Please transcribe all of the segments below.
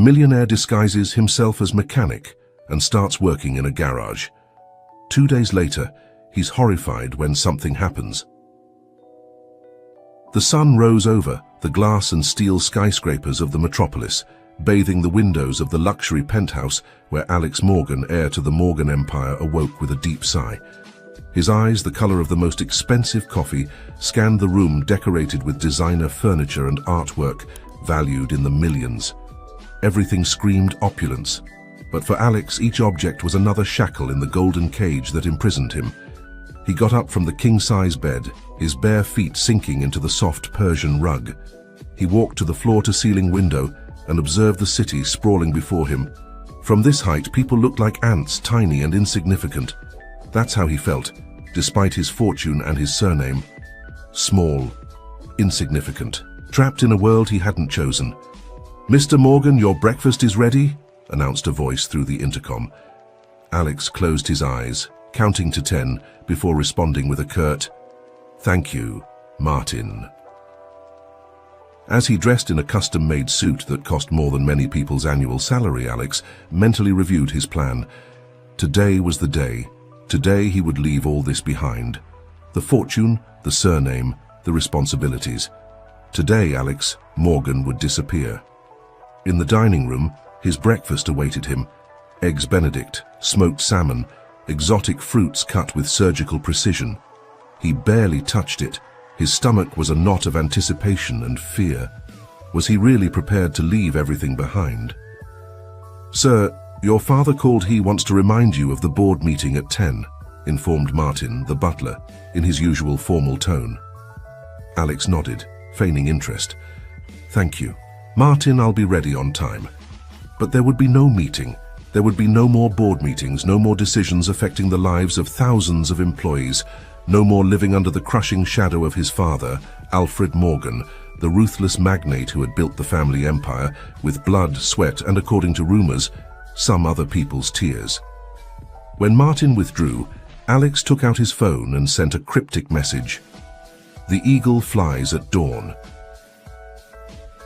Millionaire disguises himself as mechanic and starts working in a garage. 2 days later, he's horrified when something happens. The sun rose over the glass and steel skyscrapers of the metropolis, bathing the windows of the luxury penthouse where Alex Morgan, heir to the Morgan Empire, awoke with a deep sigh. His eyes, the color of the most expensive coffee, scanned the room decorated with designer furniture and artwork valued in the millions. Everything screamed opulence, but for Alex, each object was another shackle in the golden cage that imprisoned him. He got up from the king-size bed, his bare feet sinking into the soft Persian rug. He walked to the floor-to-ceiling window and observed the city sprawling before him. From this height, people looked like ants, tiny and insignificant. That's how he felt, despite his fortune and his surname. Small, insignificant, trapped in a world he hadn't chosen. "Mr. Morgan, your breakfast is ready," announced a voice through the intercom. Alex closed his eyes, counting to 10, before responding with a curt, "Thank you, Martin." As he dressed in a custom-made suit that cost more than many people's annual salary, Alex mentally reviewed his plan. Today was the day. Today he would leave all this behind. The fortune, the surname, the responsibilities. Today Alex Morgan would disappear. In the dining room, his breakfast awaited him. Eggs Benedict, smoked salmon, exotic fruits cut with surgical precision. He barely touched it. His stomach was a knot of anticipation and fear. Was he really prepared to leave everything behind? "Sir, your father called. He wants to remind you of the board meeting at 10, informed Martin, the butler, in his usual formal tone. Alex nodded, feigning interest. "Thank you. Martin, I'll be ready on time." But there would be no meeting. There would be no more board meetings, no more decisions affecting the lives of thousands of employees, no more living under the crushing shadow of his father, Alfred Morgan, the ruthless magnate who had built the family empire with blood, sweat, and, according to rumors, some other people's tears. When Martin withdrew, Alex took out his phone and sent a cryptic message. "The eagle flies at dawn."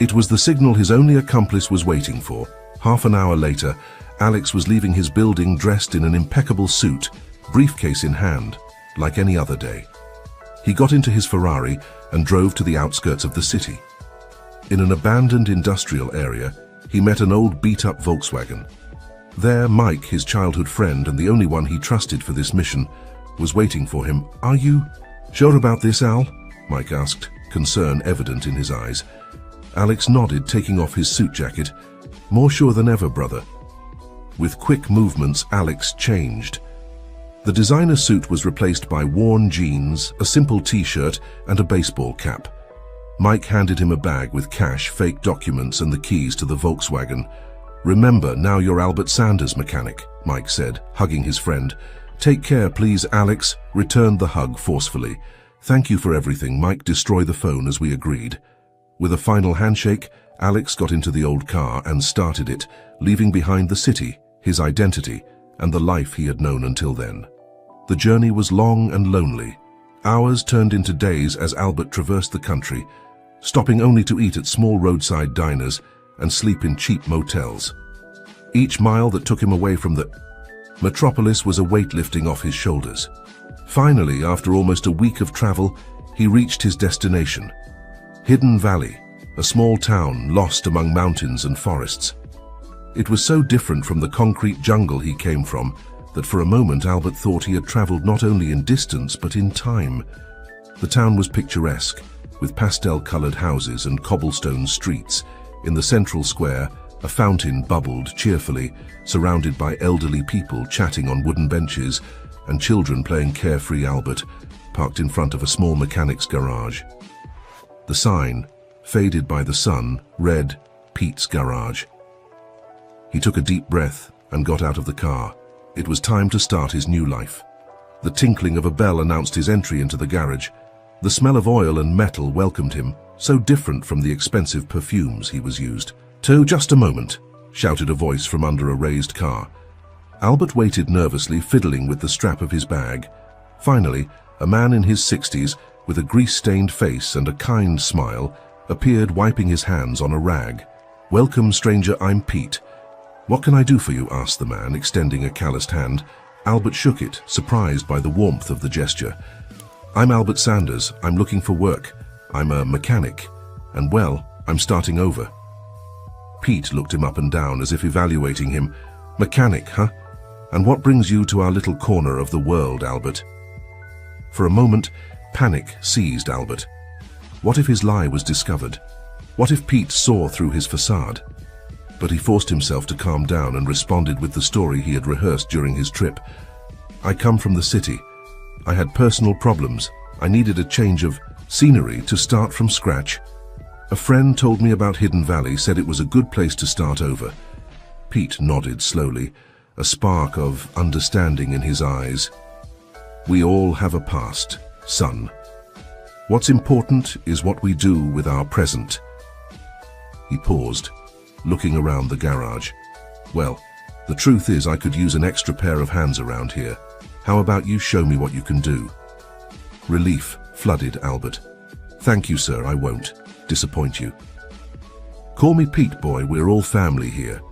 It was the signal his only accomplice was waiting for. Half an hour later, Alex was leaving his building dressed in an impeccable suit, briefcase in hand, like any other day. He got into his Ferrari and drove to the outskirts of the city. In an abandoned industrial area, he met an old beat-up Volkswagen. There, Mike, his childhood friend and the only one he trusted for this mission, was waiting for him. "Are you sure about this, Al?" Mike asked, concern evident in his eyes. Alex nodded, taking off his suit jacket. "More sure than ever, brother." With quick movements, Alex changed. The designer suit was replaced by worn jeans, a simple t-shirt, and a baseball cap. Mike handed him a bag with cash, fake documents, and the keys to the Volkswagen. "Remember, now you're Albert Sanders' mechanic," Mike said, hugging his friend. "Take care, please." Alex returned the hug forcefully. "Thank you for everything, Mike. Destroy the phone as we agreed." With a final handshake, Alex got into the old car and started it, leaving behind the city, his identity, and the life he had known until then. The journey was long and lonely. Hours turned into days as Albert traversed the country, stopping only to eat at small roadside diners and sleep in cheap motels. Each mile that took him away from the metropolis was a weight lifting off his shoulders. Finally, after almost a week of travel, he reached his destination. Hidden Valley, a small town lost among mountains and forests. It was so different from the concrete jungle he came from that for a moment Albert thought he had traveled not only in distance but in time. The town was picturesque, with pastel-colored houses and cobblestone streets. In the central square, a fountain bubbled cheerfully, surrounded by elderly people chatting on wooden benches and children playing carefree. Albert parked in front of a small mechanic's garage. The sign, faded by the sun, read, "Pete's Garage." He took a deep breath and got out of the car. It was time to start his new life. The tinkling of a bell announced his entry into the garage. The smell of oil and metal welcomed him, so different from the expensive perfumes he was used to. "Just a moment," shouted a voice from under a raised car. Albert waited nervously, fiddling with the strap of his bag. Finally, a man in his 60s, with a grease-stained face and a kind smile, appeared, wiping his hands on a rag. "Welcome, stranger, I'm Pete. What can I do for you?" asked the man, extending a calloused hand. Albert shook it, surprised by the warmth of the gesture. "I'm Albert Sanders. I'm looking for work. I'm a mechanic. And well, I'm starting over." Pete looked him up and down as if evaluating him. "Mechanic, huh? And what brings you to our little corner of the world, Albert?" For a moment, panic seized Albert. What if his lie was discovered? What if Pete saw through his facade? But he forced himself to calm down and responded with the story he had rehearsed during his trip. "I come from the city. I had personal problems. I needed a change of scenery to start from scratch. A friend told me about Hidden Valley, said it was a good place to start over." Pete nodded slowly, a spark of understanding in his eyes. "We all have a past, son. What's important is what we do with our present." He paused, looking around the garage. "Well, the truth is I could use an extra pair of hands around here. How about you show me what you can do?" Relief flooded Albert. "Thank you, sir, I won't disappoint you. Call me Pete, boy, we're all family here."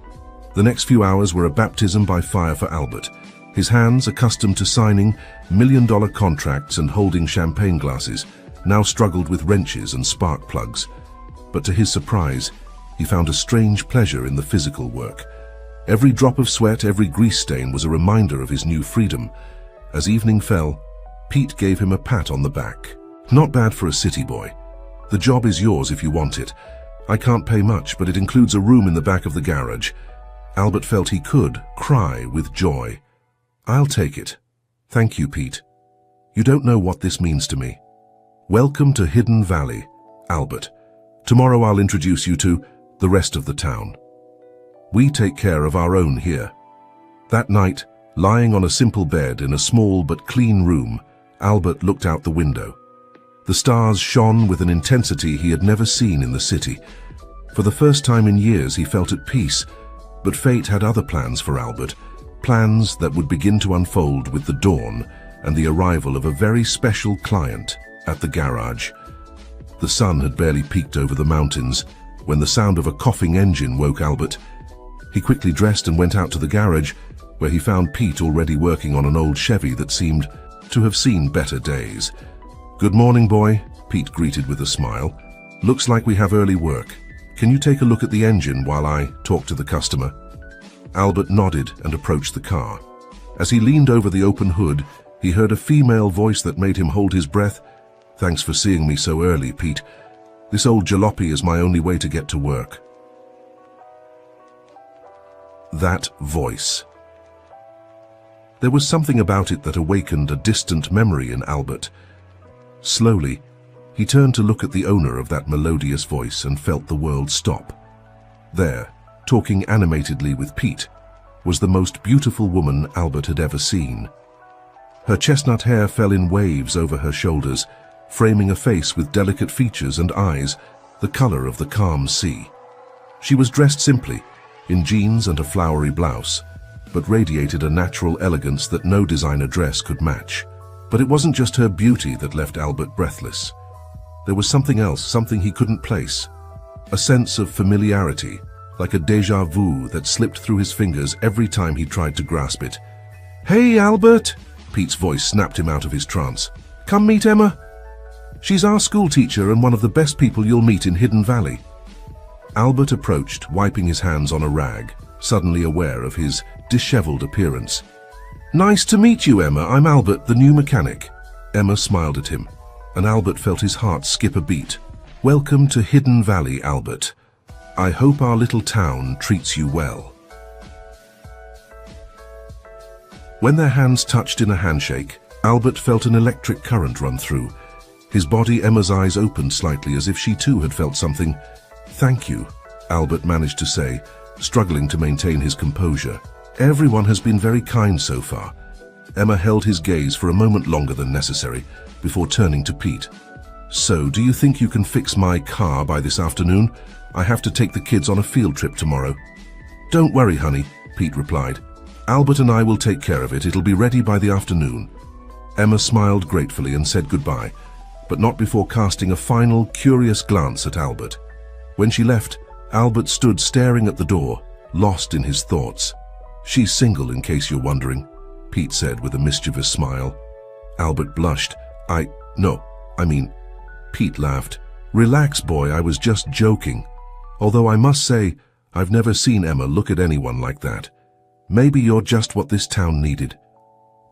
The next few hours were a baptism by fire for Albert. His hands, accustomed to signing million-dollar contracts and holding champagne glasses, now struggled with wrenches and spark plugs. But to his surprise, he found a strange pleasure in the physical work. Every drop of sweat, every grease stain was a reminder of his new freedom. As evening fell, Pete gave him a pat on the back. "Not bad for a city boy. The job is yours if you want it. I can't pay much, but it includes a room in the back of the garage." Albert felt he could cry with joy. "I'll take it. Thank you, Pete. You don't know what this means to me. Welcome to Hidden Valley, Albert. Tomorrow I'll introduce you to the rest of the town. We take care of our own here." That night, lying on a simple bed in a small but clean room, Albert looked out the window. The stars shone with an intensity he had never seen in the city. For the first time in years, he felt at peace, but fate had other plans for Albert, plans that would begin to unfold with the dawn and the arrival of a very special client at the garage. The sun had barely peeked over the mountains when the sound of a coughing engine woke Albert. He quickly dressed and went out to the garage, where he found Pete already working on an old Chevy that seemed to have seen better days. "Good morning, boy," Pete greeted with a smile. "Looks like we have early work. Can you take a look at the engine while I talk to the customer?" Albert nodded and approached the car. As he leaned over the open hood, he heard a female voice that made him hold his breath. "Thanks for seeing me so early, Pete. This old jalopy is my only way to get to work." That voice. There was something about it that awakened a distant memory in Albert. Slowly, he turned to look at the owner of that melodious voice and felt the world stop. There, talking animatedly with Pete, was the most beautiful woman Albert had ever seen. Her chestnut hair fell in waves over her shoulders, framing a face with delicate features and eyes, the color of the calm sea. She was dressed simply, in jeans and a flowery blouse, but radiated a natural elegance that no designer dress could match. But it wasn't just her beauty that left Albert breathless. There was something else, something he couldn't place. A sense of familiarity, like a déjà vu that slipped through his fingers every time he tried to grasp it. "Hey, Albert!" Pete's voice snapped him out of his trance. "Come meet Emma. She's our school teacher and one of the best people you'll meet in Hidden Valley." Albert approached, wiping his hands on a rag, suddenly aware of his disheveled appearance. "Nice to meet you, Emma. I'm Albert, the new mechanic." Emma smiled at him, and Albert felt his heart skip a beat. "Welcome to Hidden Valley, Albert. I hope our little town treats you well." When their hands touched in a handshake, Albert felt an electric current run through. His body, Emma's eyes opened slightly as if she too had felt something. "Thank you," Albert managed to say, struggling to maintain his composure. "Everyone has been very kind so far." Emma held his gaze for a moment longer than necessary before turning to Pete. "So, do you think you can fix my car by this afternoon? I have to take the kids on a field trip tomorrow." "Don't worry, honey," Pete replied. "Albert and I will take care of it. It'll be ready by the afternoon." Emma smiled gratefully and said goodbye, but not before casting a final, curious glance at Albert. When she left, Albert stood staring at the door, lost in his thoughts. "She's single, in case you're wondering," Pete said with a mischievous smile. Albert blushed. No, I mean, Pete laughed. "Relax, boy, I was just joking. Although I must say, I've never seen Emma look at anyone like that. Maybe you're just what this town needed."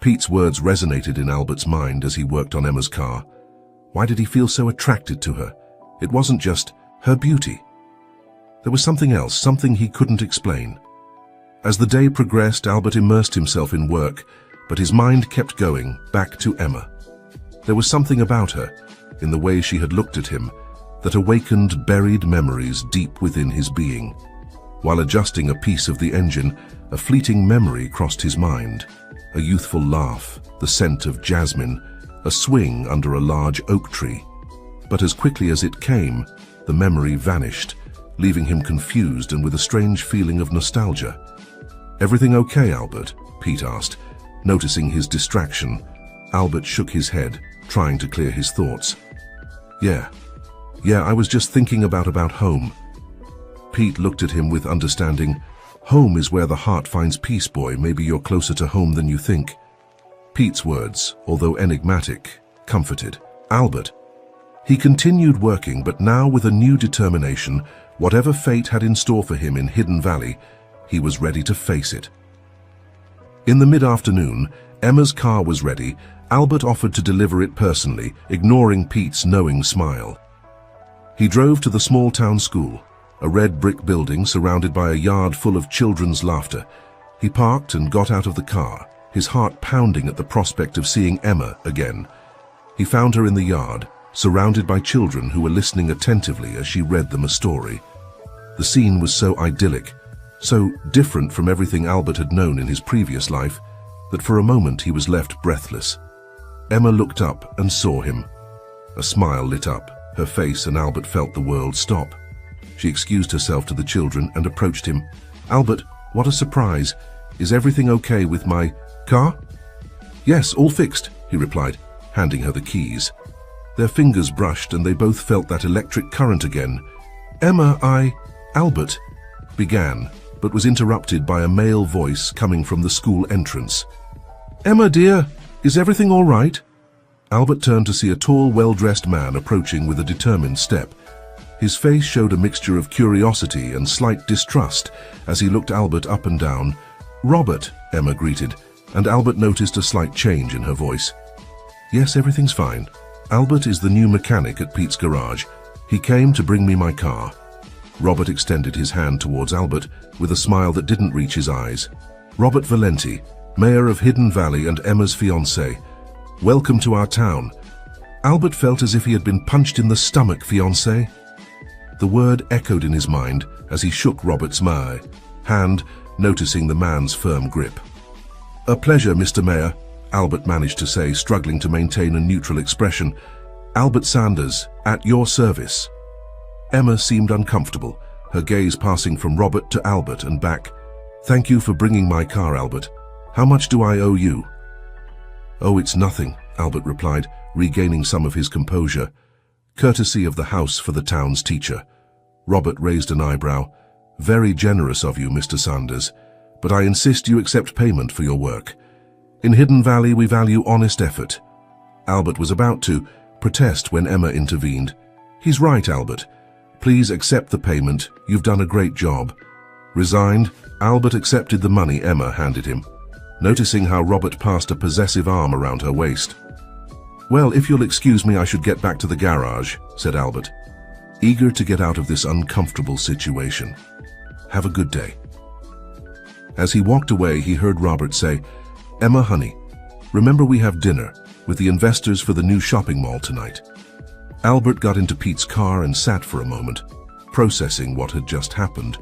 Pete's words resonated in Albert's mind as he worked on Emma's car. Why did he feel so attracted to her? It wasn't just her beauty. There was something else, something he couldn't explain. As the day progressed, Albert immersed himself in work, but his mind kept going back to Emma. There was something about her, in the way she had looked at him, that awakened buried memories deep within his being. While adjusting a piece of the engine, a fleeting memory crossed his mind. A youthful laugh, the scent of jasmine, a swing under a large oak tree. But as quickly as it came, the memory vanished, leaving him confused and with a strange feeling of nostalgia. "Everything okay, Albert?" Pete asked. Noticing his distraction, Albert shook his head, trying to clear his thoughts. Yeah, I was just thinking about home." Pete looked at him with understanding. "Home is where the heart finds peace, boy. Maybe you're closer to home than you think." Pete's words, although enigmatic, comforted Albert. He continued working, but now with a new determination. Whatever fate had in store for him in Hidden Valley, he was ready to face it. In the mid-afternoon, Emma's car was ready. Albert offered to deliver it personally, ignoring Pete's knowing smile. He drove to the small-town school, a red brick building surrounded by a yard full of children's laughter. He parked and got out of the car, his heart pounding at the prospect of seeing Emma again. He found her in the yard, surrounded by children who were listening attentively as she read them a story. The scene was so idyllic, so different from everything Albert had known in his previous life, that for a moment he was left breathless. Emma looked up and saw him. A smile lit up her face, and Albert felt the world stop. She excused herself to the children and approached him. "Albert, what a surprise. Is everything okay with my car?" "Yes, all fixed," he replied, handing her the keys. Their fingers brushed and they both felt that electric current again. Albert began, but was interrupted by a male voice coming from the school entrance. "Emma, dear, is everything all right?" Albert turned to see a tall, well-dressed man approaching with a determined step. His face showed a mixture of curiosity and slight distrust as he looked Albert up and down. "Robert," Emma greeted, and Albert noticed a slight change in her voice. "Yes, everything's fine. Albert is the new mechanic at Pete's garage. He came to bring me my car." Robert extended his hand towards Albert with a smile that didn't reach his eyes. "Robert Valenti, mayor of Hidden Valley and Emma's fiancé. Welcome to our town." Albert felt as if he had been punched in the stomach. "Fiancé?" The word echoed in his mind as he shook Robert's hand, noticing the man's firm grip. "A pleasure, Mr. Mayor," Albert managed to say, struggling to maintain a neutral expression. "Albert Sanders, at your service." Emma seemed uncomfortable, her gaze passing from Robert to Albert and back. "Thank you for bringing my car, Albert. How much do I owe you?" "Oh, it's nothing," Albert replied, regaining some of his composure. "Courtesy of the house for the town's teacher." Robert raised an eyebrow. "Very generous of you, Mr. Sanders, but I insist you accept payment for your work. In Hidden Valley, we value honest effort." Albert was about to protest when Emma intervened. "He's right, Albert. Please accept the payment. You've done a great job." Resigned, Albert accepted the money Emma handed him, noticing how Robert passed a possessive arm around her waist. "Well, if you'll excuse me, I should get back to the garage," said Albert, eager to get out of this uncomfortable situation. "Have a good day." As he walked away, he heard Robert say, "Emma, honey, remember we have dinner with the investors for the new shopping mall tonight." Albert got into Pete's car and sat for a moment, processing what had just happened.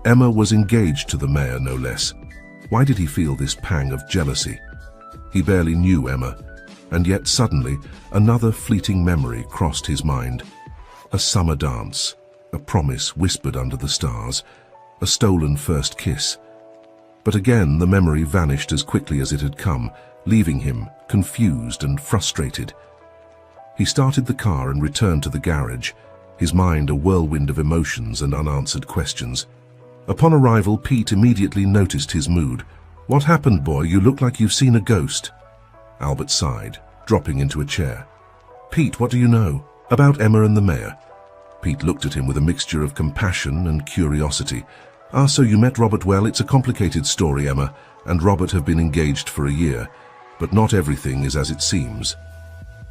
Emma was engaged to the mayor, no less. Why did he feel this pang of jealousy? He barely knew Emma, and yet suddenly another fleeting memory crossed his mind. A summer dance, a promise whispered under the stars, a stolen first kiss. But again the memory vanished as quickly as it had come, leaving him confused and frustrated. He started the car and returned to the garage, his mind a whirlwind of emotions and unanswered questions. Upon arrival, Pete immediately noticed his mood. "What happened, boy? You look like you've seen a ghost." Albert sighed, dropping into a chair. "Pete, what do you know about Emma and the mayor?" Pete looked at him with a mixture of compassion and curiosity. "Ah, so you met Robert well? It's a complicated story. Emma and Robert have been engaged for a year, but not everything is as it seems."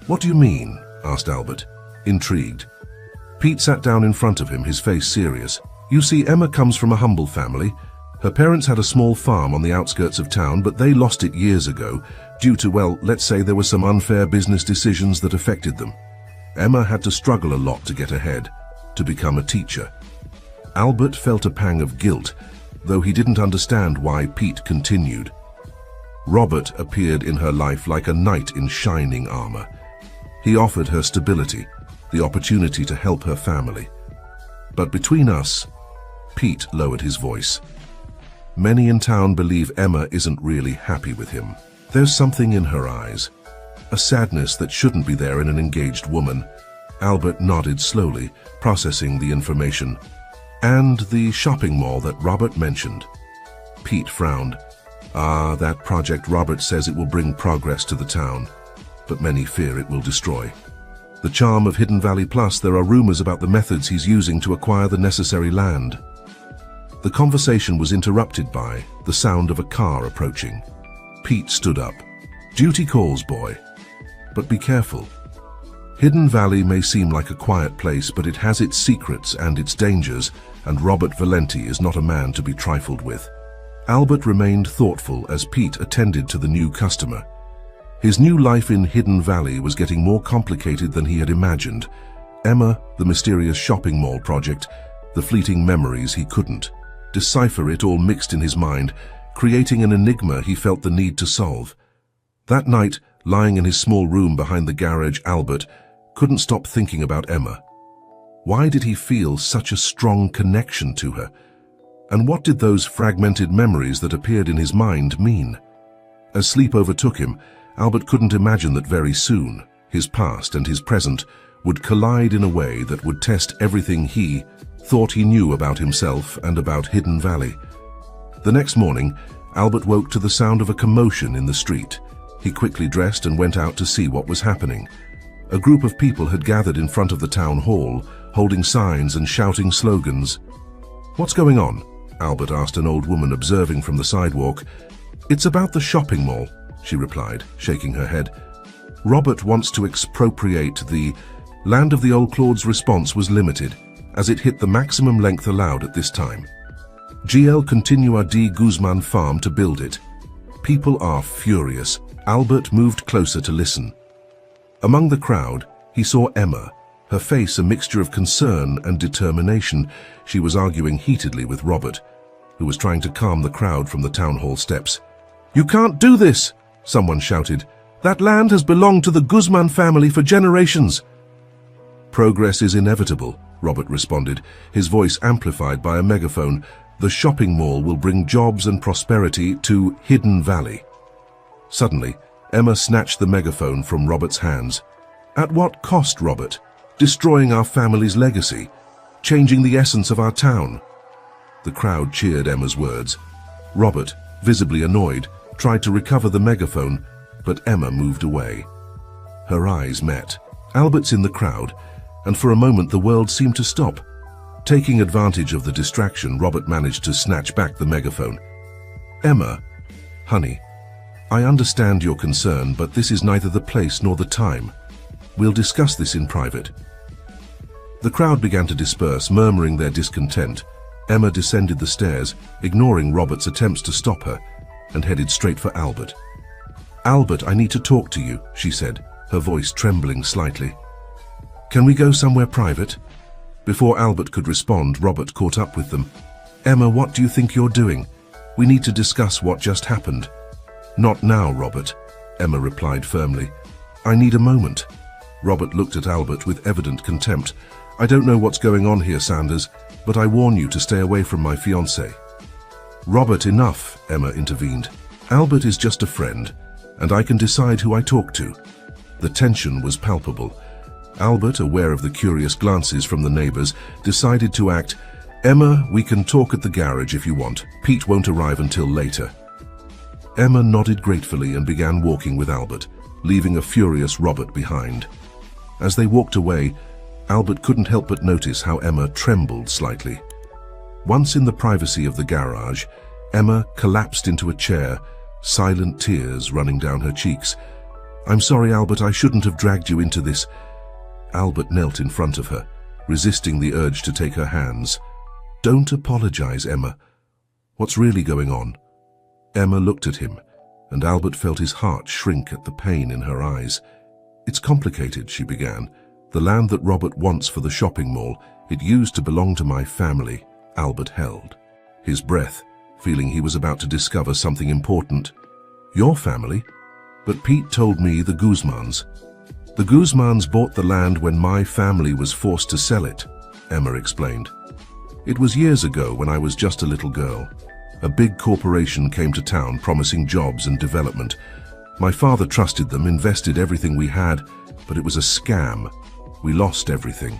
"What do you mean?" asked Albert, intrigued. Pete sat down in front of him, his face serious. "You see, Emma comes from a humble family. Her parents had a small farm on the outskirts of town, but they lost it years ago due to, well, let's say there were some unfair business decisions that affected them. Emma had to struggle a lot to get ahead, to become a teacher." Albert felt a pang of guilt, though he didn't understand why Pete continued. "Robert appeared in her life like a knight in shining armor. He offered her stability, the opportunity to help her family. But between us," Pete lowered his voice, "many in town believe Emma isn't really happy with him. There's something in her eyes, a sadness that shouldn't be there in an engaged woman." Albert nodded slowly, processing the information. "And the shopping mall that Robert mentioned." Pete frowned. "Ah, that project, Robert says it will bring progress to the town, but many fear it will destroy the charm of Hidden Valley. Plus, there are rumors about the methods he's using to acquire the necessary land." The conversation was interrupted by the sound of a car approaching. Pete stood up. "Duty calls, boy. But be careful. Hidden Valley may seem like a quiet place, but it has its secrets and its dangers, and Robert Valenti is not a man to be trifled with." Albert remained thoughtful as Pete attended to the new customer. His new life in Hidden Valley was getting more complicated than he had imagined. Emma, the mysterious shopping mall project, the fleeting memories he couldn't decipher, it all mixed in his mind, creating an enigma he felt the need to solve. That night, lying in his small room behind the garage, Albert couldn't stop thinking about Emma. Why did he feel such a strong connection to her? And what did those fragmented memories that appeared in his mind mean? As sleep overtook him, Albert couldn't imagine that very soon, his past and his present would collide in a way that would test everything he thought he knew about himself and about Hidden Valley. The next morning, Albert woke to the sound of a commotion in the street. He quickly dressed and went out to see what was happening. A group of people had gathered in front of the town hall, holding signs and shouting slogans. "What's going on?" Albert asked an old woman observing from the sidewalk. "It's about the shopping mall," she replied, shaking her head. "Robert wants to expropriate the land of the old Claude's response was limited, as it hit the maximum length allowed at this time. GL Continua D. Guzman Farm to build it. People are furious." Albert moved closer to listen. Among the crowd, he saw Emma, her face a mixture of concern and determination. She was arguing heatedly with Robert, who was trying to calm the crowd from the town hall steps. "You can't do this!" someone shouted. "That land has belonged to the Guzman family for generations." "Progress is inevitable," Robert responded, his voice amplified by a megaphone. "The shopping mall will bring jobs and prosperity to Hidden Valley." Suddenly, Emma snatched the megaphone from Robert's hands. "At what cost, Robert? Destroying our family's legacy, changing the essence of our town." The crowd cheered Emma's words. Robert, visibly annoyed, tried to recover the megaphone, but Emma moved away. Her eyes met. Albert's in the crowd, and for a moment the world seemed to stop. Taking advantage of the distraction, Robert managed to snatch back the megaphone. "Emma, honey, I understand your concern, but this is neither the place nor the time. We'll discuss this in private." The crowd began to disperse, murmuring their discontent. Emma descended the stairs, ignoring Robert's attempts to stop her, and headed straight for Albert. "Albert, I need to talk to you," she said, her voice trembling slightly. "Can we go somewhere private?" Before Albert could respond, Robert caught up with them. "Emma, what do you think you're doing? We need to discuss what just happened." "Not now, Robert," Emma replied firmly. "I need a moment." Robert looked at Albert with evident contempt. "I don't know what's going on here, Sanders, but I warn you to stay away from my fiancé." "Robert, enough," Emma intervened. "Albert is just a friend, and I can decide who I talk to." The tension was palpable. Albert, aware of the curious glances from the neighbors, decided to act. "Emma, we can talk at the garage if you want. Pete won't arrive until later." Emma nodded gratefully and began walking with Albert, leaving a furious Robert behind. As they walked away, Albert couldn't help but notice how Emma trembled slightly. Once in the privacy of the garage, Emma collapsed into a chair, silent tears running down her cheeks. "I'm sorry, Albert, I shouldn't have dragged you into this." Albert knelt in front of her, resisting the urge to take her hands. "Don't apologize, Emma. What's really going on?" Emma looked at him, and Albert felt his heart shrink at the pain in her eyes. "It's complicated," she began. "The land that Robert wants for the shopping mall, it used to belong to my family." Albert held his breath, feeling he was about to discover something important. "Your family? But Pete told me the Guzmans." "The Guzmans bought the land when my family was forced to sell it," Emma explained. "It was years ago when I was just a little girl. A big corporation came to town promising jobs and development. My father trusted them, invested everything we had, but it was a scam. We lost everything."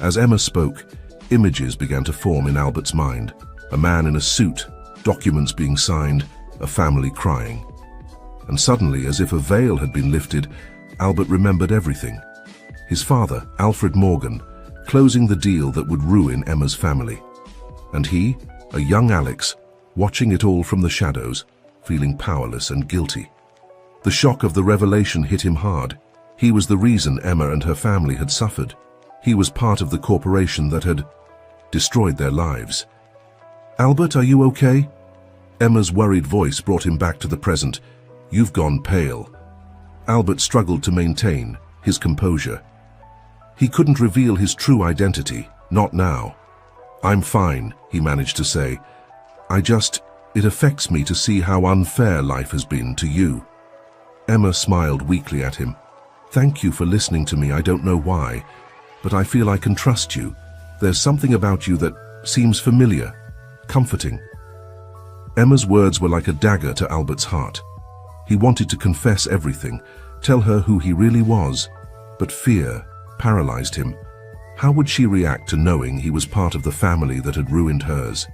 As Emma spoke, images began to form in Albert's mind. A man in a suit, documents being signed, a family crying. And suddenly, as if a veil had been lifted, Albert remembered everything. His father, Alfred Morgan, closing the deal that would ruin Emma's family. And he, a young Alex, watching it all from the shadows, feeling powerless and guilty. The shock of the revelation hit him hard. He was the reason Emma and her family had suffered. He was part of the corporation that had destroyed their lives. "Albert, are you okay?" Emma's worried voice brought him back to the present. "You've gone pale." Albert struggled to maintain his composure. He couldn't reveal his true identity, not now. "I'm fine," he managed to say. It affects me to see how unfair life has been to you." Emma smiled weakly at him. "Thank you for listening to me. I don't know why, but I feel I can trust you. There's something about you that seems familiar, comforting." Emma's words were like a dagger to Albert's heart. He wanted to confess everything, tell her who he really was, but fear paralyzed him. How would she react to knowing he was part of the family that had ruined hers?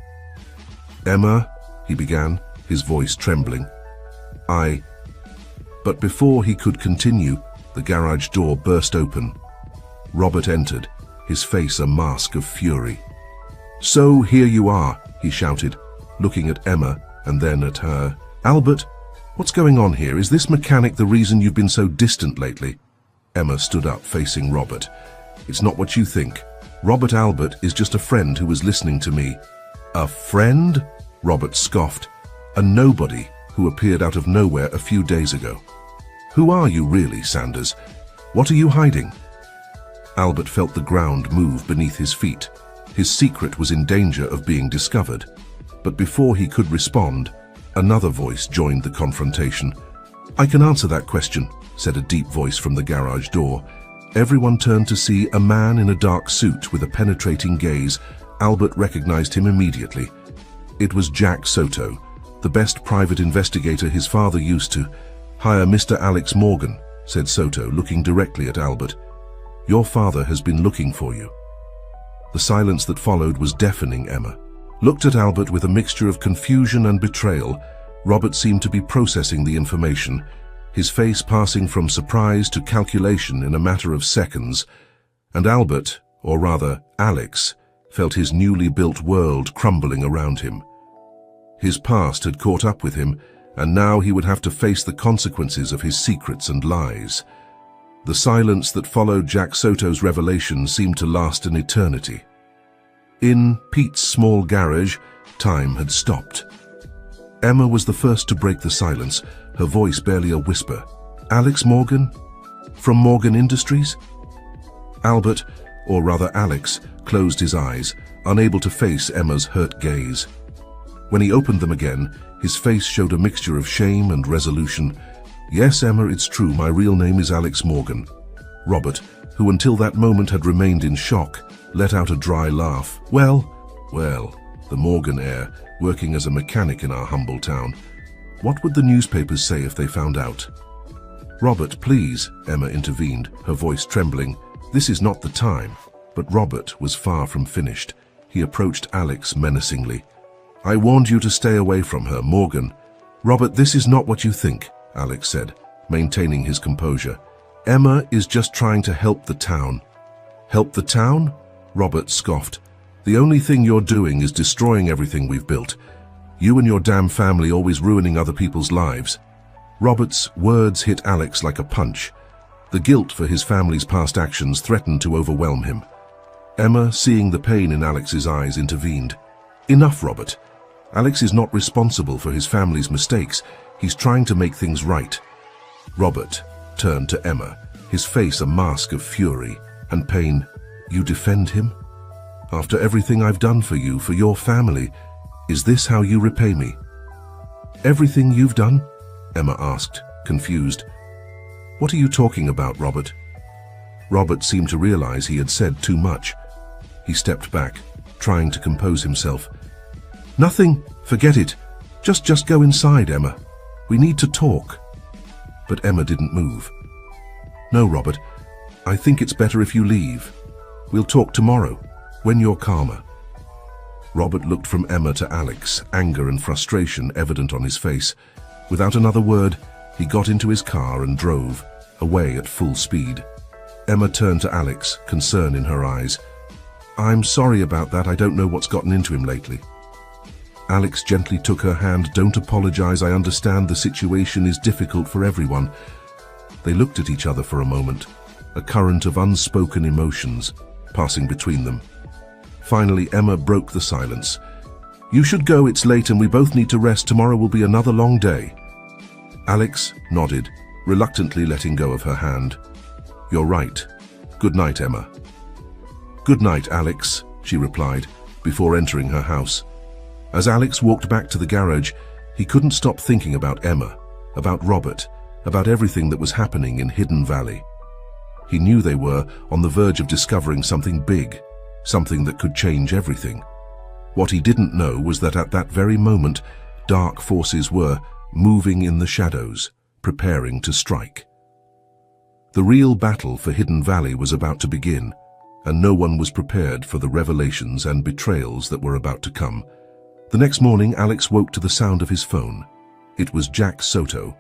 "Emma," he began, his voice trembling. But before he could continue, the garage door burst open. Robert entered, his face a mask of fury. "So here you are," he shouted, looking at Emma and then at her. "Albert, what's going on here? Is this mechanic the reason you've been so distant lately?" Emma stood up, facing Robert. "It's not what you think. Robert Albert is just a friend who was listening to me." "A friend?" Robert scoffed. "A nobody who appeared out of nowhere a few days ago. Who are you really, Sanders? What are you hiding?" Albert felt the ground move beneath his feet. His secret was in danger of being discovered. But before he could respond, another voice joined the confrontation. "I can answer that question," said a deep voice from the garage door. Everyone turned to see a man in a dark suit with a penetrating gaze. Albert recognized him immediately. It was Jack Soto, the best private investigator his father used to. "Hire Mr. Alex Morgan," said Soto, looking directly at Albert. "Your father has been looking for you." The silence that followed was deafening. Emma looked at Albert with a mixture of confusion and betrayal. Robert seemed to be processing the information, his face passing from surprise to calculation in a matter of seconds. And Albert, or rather Alex, felt his newly built world crumbling around him. His past had caught up with him, and now he would have to face the consequences of his secrets and lies. The silence that followed Jack Soto's revelation seemed to last an eternity. In Pete's small garage, time had stopped. Emma was the first to break the silence, her voice barely a whisper. "Alex Morgan? From Morgan Industries?" Albert, or rather Alex, closed his eyes, unable to face Emma's hurt gaze. When he opened them again, his face showed a mixture of shame and resolution. "Yes, Emma, it's true. My real name is Alex Morgan." Robert, who until that moment had remained in shock, let out a dry laugh. Well, the Morgan heir, working as a mechanic in our humble town. What would the newspapers say if they found out?" "Robert, please," Emma intervened, her voice trembling. "This is not the time." But Robert was far from finished. He approached Alex menacingly. "I warned you to stay away from her, Morgan." "Robert, this is not what you think," Alex said, maintaining his composure. "Emma is just trying to help the town." "Help the town?" Robert scoffed. "The only thing you're doing is destroying everything we've built. You and your damn family always ruining other people's lives." Robert's words hit Alex like a punch. The guilt for his family's past actions threatened to overwhelm him. Emma, seeing the pain in Alex's eyes, intervened. "Enough, Robert. Alex is not responsible for his family's mistakes. He's trying to make things right." Robert turned to Emma, his face a mask of fury and pain. "You defend him? After everything I've done for you, for your family, is this how you repay me?" "Everything you've done?" Emma asked, confused. "What are you talking about, Robert?" Robert seemed to realize he had said too much. He stepped back, trying to compose himself. "Nothing. Forget it. Just go inside, Emma. We need to talk." But Emma didn't move. "No, Robert. I think it's better if you leave. We'll talk tomorrow, when you're calmer." Robert looked from Emma to Alex, anger and frustration evident on his face. Without another word, he got into his car and drove, away at full speed. Emma turned to Alex, concern in her eyes. "I'm sorry about that. I don't know what's gotten into him lately." Alex gently took her hand. "Don't apologize. I understand the situation is difficult for everyone." They looked at each other for a moment, a current of unspoken emotions passing between them. Finally, Emma broke the silence. "You should go. It's late and we both need to rest. Tomorrow will be another long day." Alex nodded, reluctantly letting go of her hand. "You're right. Good night, Emma." "Good night, Alex," she replied, before entering her house. As Alex walked back to the garage, he couldn't stop thinking about Emma, about Robert, about everything that was happening in Hidden Valley. He knew they were on the verge of discovering something big, something that could change everything. What he didn't know was that at that very moment, dark forces were moving in the shadows, preparing to strike. The real battle for Hidden Valley was about to begin, and no one was prepared for the revelations and betrayals that were about to come. The next morning, Alex woke to the sound of his phone. It was Jack Soto.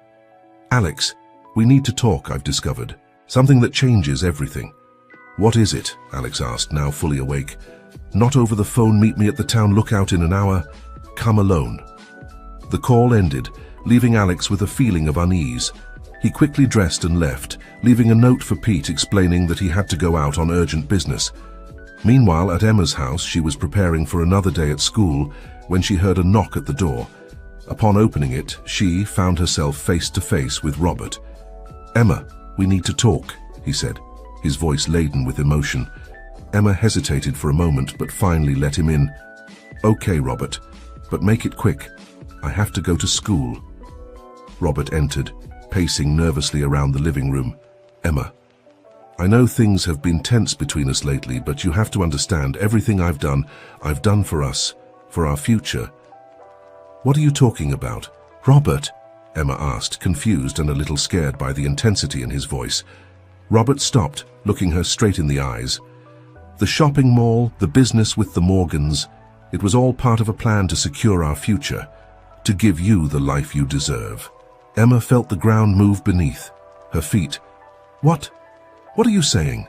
"Alex, we need to talk, I've discovered. Something that changes everything." "What is it?" Alex asked, now fully awake. "Not over the phone. Meet me at the town lookout in an hour. Come alone." The call ended, leaving Alex with a feeling of unease. He quickly dressed and left, leaving a note for Pete explaining that he had to go out on urgent business. Meanwhile, at Emma's house, she was preparing for another day at school when she heard a knock at the door. Upon opening it, she found herself face to face with Robert. "Emma, we need to talk," he said, his voice laden with emotion. Emma hesitated for a moment, but finally let him in. "Okay, Robert, but make it quick. I have to go to school." Robert entered, pacing nervously around the living room. "Emma, I know things have been tense between us lately, but you have to understand everything I've done for us, for our future." "What are you talking about?" "Robert?" Emma asked, confused and a little scared by the intensity in his voice. Robert stopped, looking her straight in the eyes. "The shopping mall, the business with the Morgans, it was all part of a plan to secure our future, to give you the life you deserve." Emma felt the ground move beneath her feet. What are you saying?"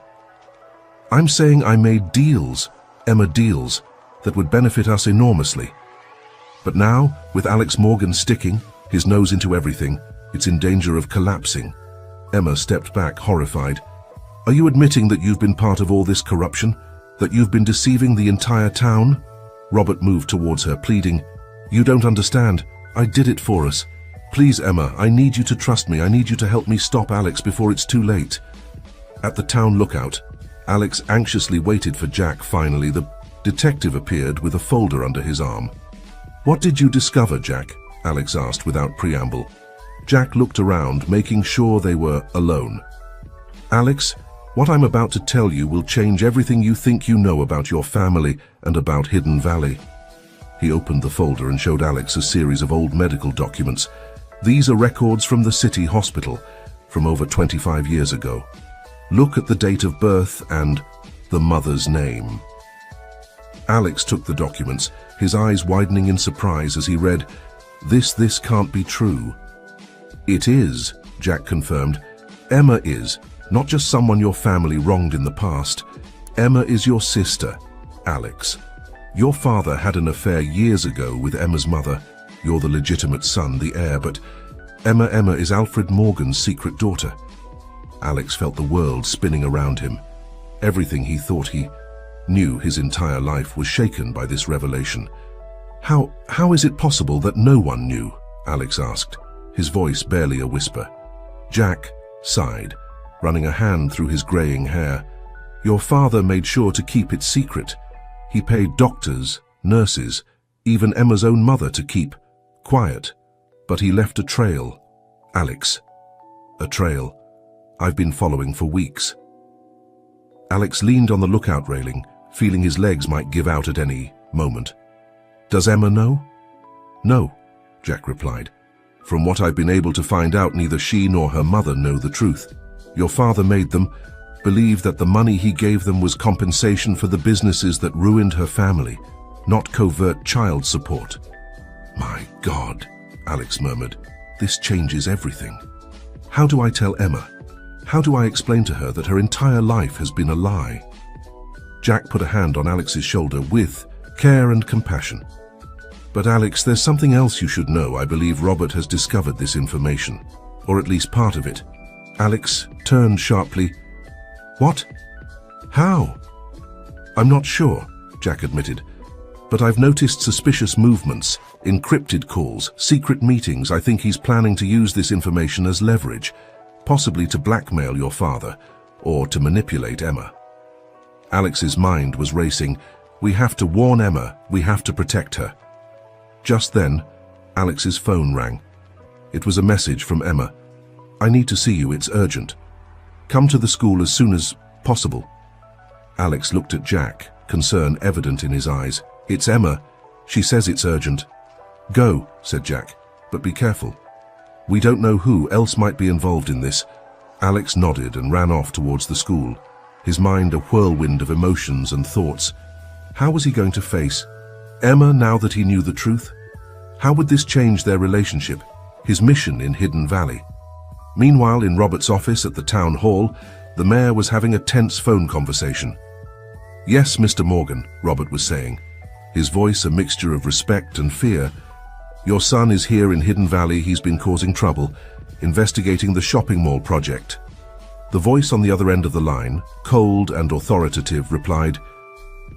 "I'm saying I made deals, Emma, deals, that would benefit us enormously. But now, with Alex Morgan sticking his nose into everything, it's in danger of collapsing." Emma stepped back, horrified. "Are you admitting that you've been part of all this corruption? That you've been deceiving the entire town?" Robert moved towards her, pleading. "You don't understand. I did it for us. Please, Emma, I need you to trust me. I need you to help me stop Alex before it's too late." At the town lookout, Alex anxiously waited for Jack. Finally, the detective appeared with a folder under his arm. "What did you discover, Jack?" Alex asked without preamble. Jack looked around, making sure they were alone. "Alex, what I'm about to tell you will change everything you think you know about your family and about Hidden Valley." He opened the folder and showed Alex a series of old medical documents. "These are records from the city hospital. from over 25 years ago. Look at the date of birth and the mother's name. Alex took the documents, his eyes widening in surprise as he read, This can't be true." "It is," Jack confirmed. "Emma is, not just someone your family wronged in the past. Emma is your sister, Alex. Your father had an affair years ago with Emma's mother. You're the legitimate son, the heir, but Emma is Alfred Morgan's secret daughter." Alex felt the world spinning around him. Everything he thought he knew his entire life was shaken by this revelation. How is it possible that no one knew?" Alex asked, his voice barely a whisper. Jack sighed, running a hand through his graying hair. "Your father made sure to keep it secret. He paid doctors, nurses, even Emma's own mother to keep quiet. But he left a trail, Alex. A trail I've been following for weeks." Alex leaned on the lookout railing, feeling his legs might give out at any moment. "Does Emma know?" "No," Jack replied. "From what I've been able to find out, neither she nor her mother know the truth. Your father made them believe that the money he gave them was compensation for the businesses that ruined her family, not covert child support." "My God," Alex murmured, "this changes everything. How do I tell Emma? How do I explain to her that her entire life has been a lie?" Jack put a hand on Alex's shoulder with care and compassion. "But Alex, there's something else you should know. I believe Robert has discovered this information, or at least part of it." Alex turned sharply. "What? How?" "I'm not sure," Jack admitted, "but I've noticed suspicious movements, encrypted calls, secret meetings. I think he's planning to use this information as leverage, possibly to blackmail your father, or to manipulate Emma." Alex's mind was racing. "We have to warn Emma. We have to protect her." Just then, Alex's phone rang. It was a message from Emma. "I need to see you. It's urgent. Come to the school as soon as possible." Alex looked at Jack, concern evident in his eyes. "It's Emma. She says it's urgent." "Go," said Jack, "but be careful. We don't know who else might be involved in this." Alex nodded and ran off towards the school, his mind a whirlwind of emotions and thoughts. How was he going to face Emma now that he knew the truth? How would this change their relationship, his mission in Hidden Valley? Meanwhile, in Robert's office at the town hall, the mayor was having a tense phone conversation. "Yes, Mr. Morgan," Robert was saying, his voice a mixture of respect and fear. "Your son is here in Hidden Valley. He's been causing trouble, investigating the shopping mall project." The voice on the other end of the line, cold and authoritative, replied,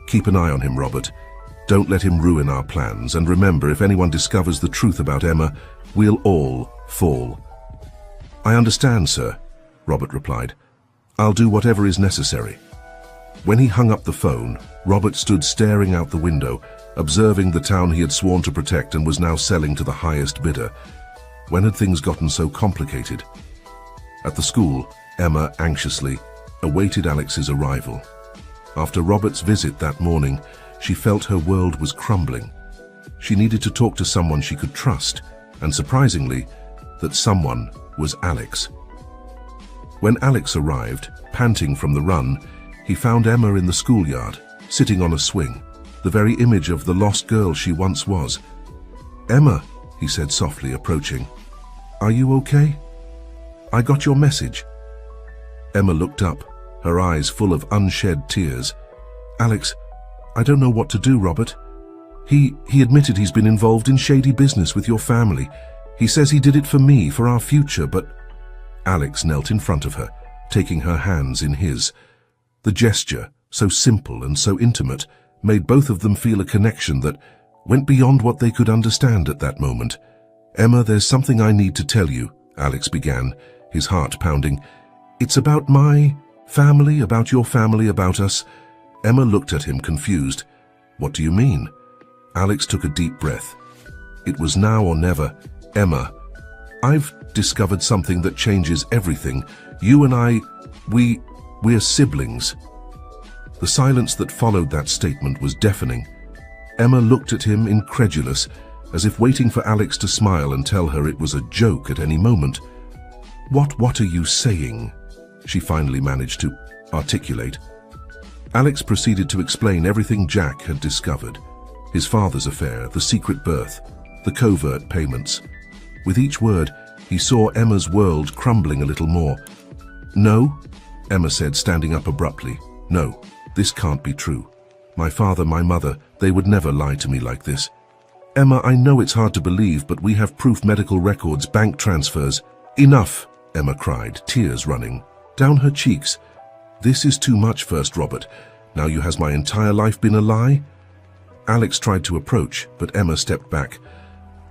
"Keep an eye on him, Robert. Don't let him ruin our plans, and remember, if anyone discovers the truth about Emma, we'll all fall." "I understand, sir," Robert replied. "I'll do whatever is necessary." When he hung up the phone, Robert stood staring out the window, observing the town he had sworn to protect and was now selling to the highest bidder. When had things gotten so complicated? At the school, Emma anxiously awaited Alex's arrival. After Robert's visit that morning, she felt her world was crumbling. She needed to talk to someone she could trust, and surprisingly, that someone was Alex. When Alex arrived, panting from the run, he found Emma in the schoolyard, sitting on a swing, the very image of the lost girl she once was. "Emma," he said softly, approaching. "Are you okay? I got your message." Emma looked up, her eyes full of unshed tears. "Alex, I don't know what to do, Robert. He admitted he's been involved in shady business with your family. He says he did it for me, for our future, but..." Alex knelt in front of her, taking her hands in his. The gesture, so simple and so intimate, made both of them feel a connection that went beyond what they could understand at that moment. "Emma, there's something I need to tell you," Alex began, his heart pounding. "It's about my family, about your family, about us." Emma looked at him, confused. "What do you mean?" Alex took a deep breath. "It was now or never. Emma, I've discovered something that changes everything. You and I, we're siblings." The silence that followed that statement was deafening. Emma looked at him, incredulous, as if waiting for Alex to smile and tell her it was a joke at any moment. What are you saying?" she finally managed to articulate. Alex proceeded to explain everything Jack had discovered. His father's affair, the secret birth, the covert payments. With each word, he saw Emma's world crumbling a little more. "No," Emma said, standing up abruptly. "No, this can't be true. My father, my mother, they would never lie to me like this. Emma, I know it's hard to believe, but we have proof, medical records, bank transfers." "Enough," Emma cried, tears running down her cheeks. "This is too much, First Robert. Now has my entire life been a lie?" Alex tried to approach, but Emma stepped back.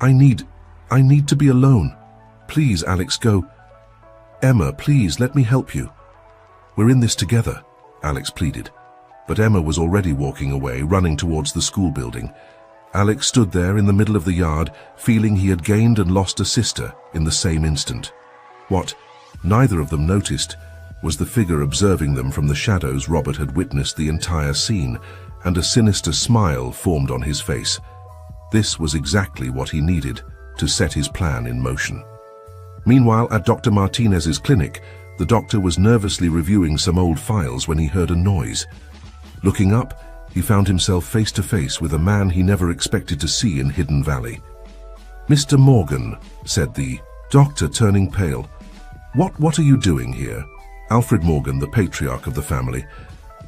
I need to be alone. Please, Alex, go." "Emma, please, let me help you. We're in this together," Alex pleaded. But Emma was already walking away, running towards the school building. Alex stood there in the middle of the yard, feeling he had gained and lost a sister in the same instant. What neither of them noticed was the figure observing them from the shadows. Robert had witnessed the entire scene, and a sinister smile formed on his face. This was exactly what he needed to set his plan in motion. Meanwhile, at Dr. Martinez's clinic, the doctor was nervously reviewing some old files when he heard a noise. Looking up, he found himself face to face with a man he never expected to see in Hidden Valley. "Mr. Morgan," said the doctor, turning pale. What are you doing here?" Alfred Morgan, the patriarch of the family,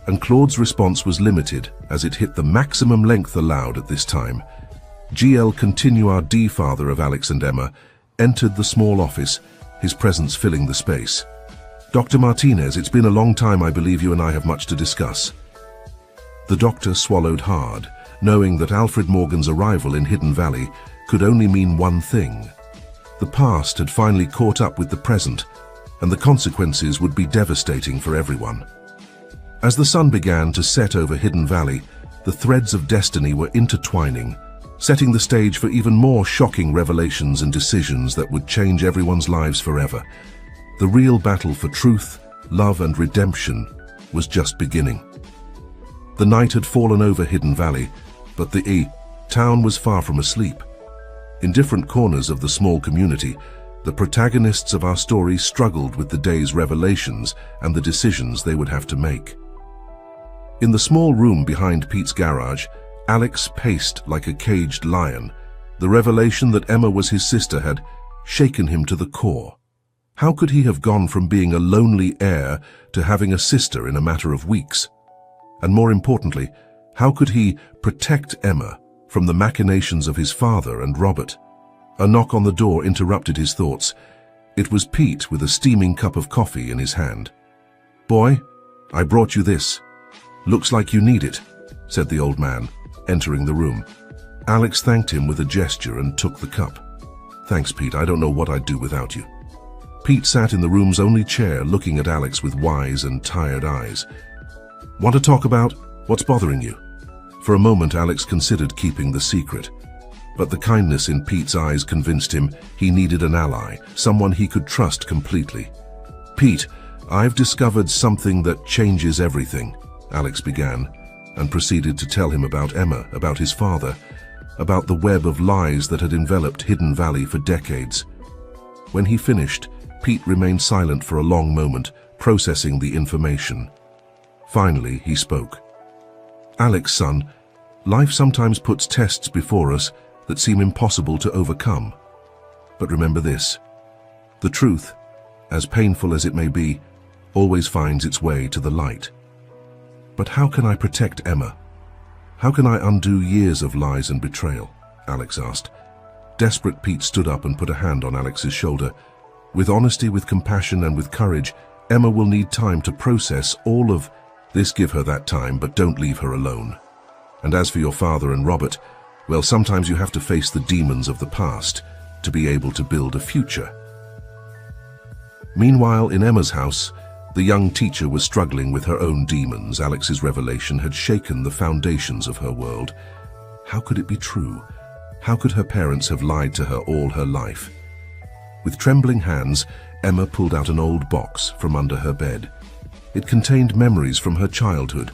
and Claude's response was limited as it hit the maximum length allowed at this time. GL Continuar D, father of Alex and Emma, entered the small office, his presence filling the space. "Dr. Martinez, it's been a long time. I believe you and I have much to discuss." The doctor swallowed hard, knowing that Alfred Morgan's arrival in Hidden Valley could only mean one thing. The past had finally caught up with the present, and the consequences would be devastating for everyone. As the sun began to set over Hidden Valley, the threads of destiny were intertwining, setting the stage for even more shocking revelations and decisions that would change everyone's lives forever. The real battle for truth, love, and redemption was just beginning. The night had fallen over Hidden Valley, but the town was far from asleep. In different corners of the small community, the protagonists of our story struggled with the day's revelations and the decisions they would have to make. In the small room behind Pete's garage, Alex paced like a caged lion. The revelation that Emma was his sister had shaken him to the core. How could he have gone from being a lonely heir to having a sister in a matter of weeks? And more importantly, how could he protect Emma from the machinations of his father and Robert? A knock on the door interrupted his thoughts. It was Pete with a steaming cup of coffee in his hand. "Boy, I brought you this. Looks like you need it," said the old man, entering the room. Alex thanked him with a gesture and took the cup. "Thanks, Pete. I don't know what I'd do without you." Pete sat in the room's only chair, looking at Alex with wise and tired eyes. "Want to talk about what's bothering you?" For a moment, Alex considered keeping the secret. But the kindness in Pete's eyes convinced him he needed an ally, someone he could trust completely. "Pete, I've discovered something that changes everything," Alex began, and proceeded to tell him about Emma, about his father, about the web of lies that had enveloped Hidden Valley for decades. When he finished, Pete remained silent for a long moment, processing the information. Finally, he spoke. "Alex, son, life sometimes puts tests before us that seem impossible to overcome. But remember this: the truth, as painful as it may be, always finds its way to the light." "But how can I protect Emma? How can I undo years of lies and betrayal?" Alex asked. Desperate, Pete stood up and put a hand on Alex's shoulder. "With honesty, with compassion, and with courage, Emma will need time to process all of this. Give her that time, but don't leave her alone. And as for your father and Robert, well, sometimes you have to face the demons of the past to be able to build a future." Meanwhile, in Emma's house, the young teacher was struggling with her own demons. Alex's revelation had shaken the foundations of her world. How could it be true? How could her parents have lied to her all her life? With trembling hands, Emma pulled out an old box from under her bed. It contained memories from her childhood,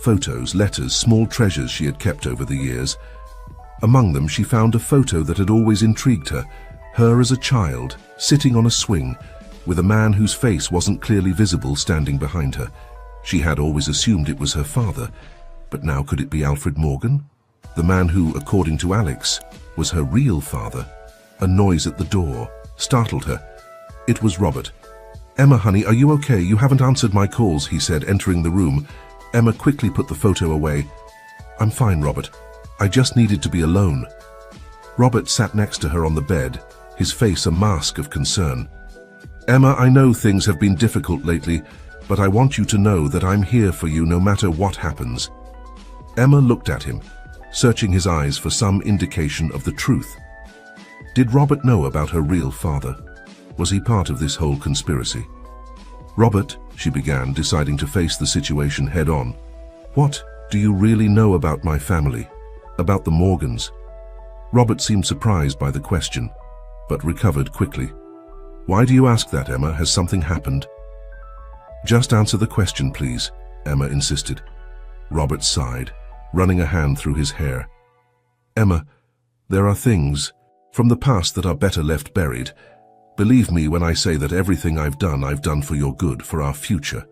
photos, letters, small treasures she had kept over the years. Among them, she found a photo that had always intrigued her as a child, sitting on a swing, with a man whose face wasn't clearly visible standing behind her. She had always assumed it was her father, but now could it be Alfred Morgan? The man who, according to Alex, was her real father. A noise at the door startled her. It was Robert. "Emma, honey, are you okay? You haven't answered my calls," he said, entering the room. Emma quickly put the photo away. "I'm fine, Robert. I just needed to be alone." Robert sat next to her on the bed, his face a mask of concern. "Emma, I know things have been difficult lately, but I want you to know that I'm here for you no matter what happens." Emma looked at him, searching his eyes for some indication of the truth. Did Robert know about her real father? Was he part of this whole conspiracy? "Robert," she began, deciding to face the situation head-on. "What do you really know about my family? About the Morgans?" Robert seemed surprised by the question, but recovered quickly. "Why do you ask that, Emma? Has something happened?" "Just answer the question, please," Emma insisted. Robert sighed, running a hand through his hair. "Emma, there are things from the past that are better left buried. Believe me when I say that everything I've done for your good, for our future."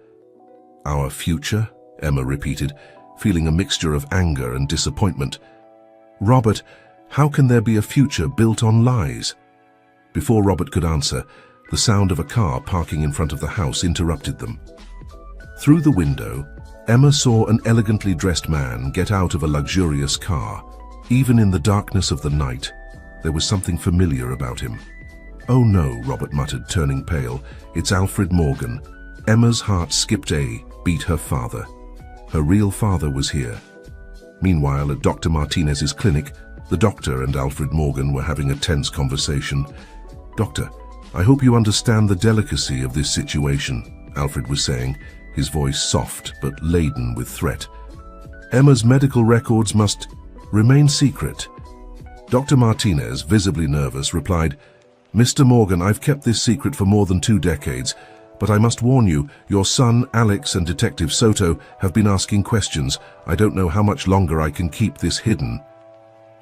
"Our future?" Emma repeated, feeling a mixture of anger and disappointment. "Robert, how can there be a future built on lies?" Before Robert could answer, the sound of a car parking in front of the house interrupted them. Through the window, Emma saw an elegantly dressed man get out of a luxurious car. Even in the darkness of the night, there was something familiar about him. "Oh no," Robert muttered, turning pale. "It's Alfred Morgan." Emma's heart skipped a beat. Her father. Her real father was here. Meanwhile, at Dr. Martinez's clinic, the doctor and Alfred Morgan were having a tense conversation. "Doctor, I hope you understand the delicacy of this situation," Alfred was saying, his voice soft but laden with threat. "Emma's medical records must remain secret." Dr. Martinez, visibly nervous, replied, "Mr. Morgan, I've kept this secret for more than 2 decades, but I must warn you, your son, Alex, and Detective Soto have been asking questions. I don't know how much longer I can keep this hidden."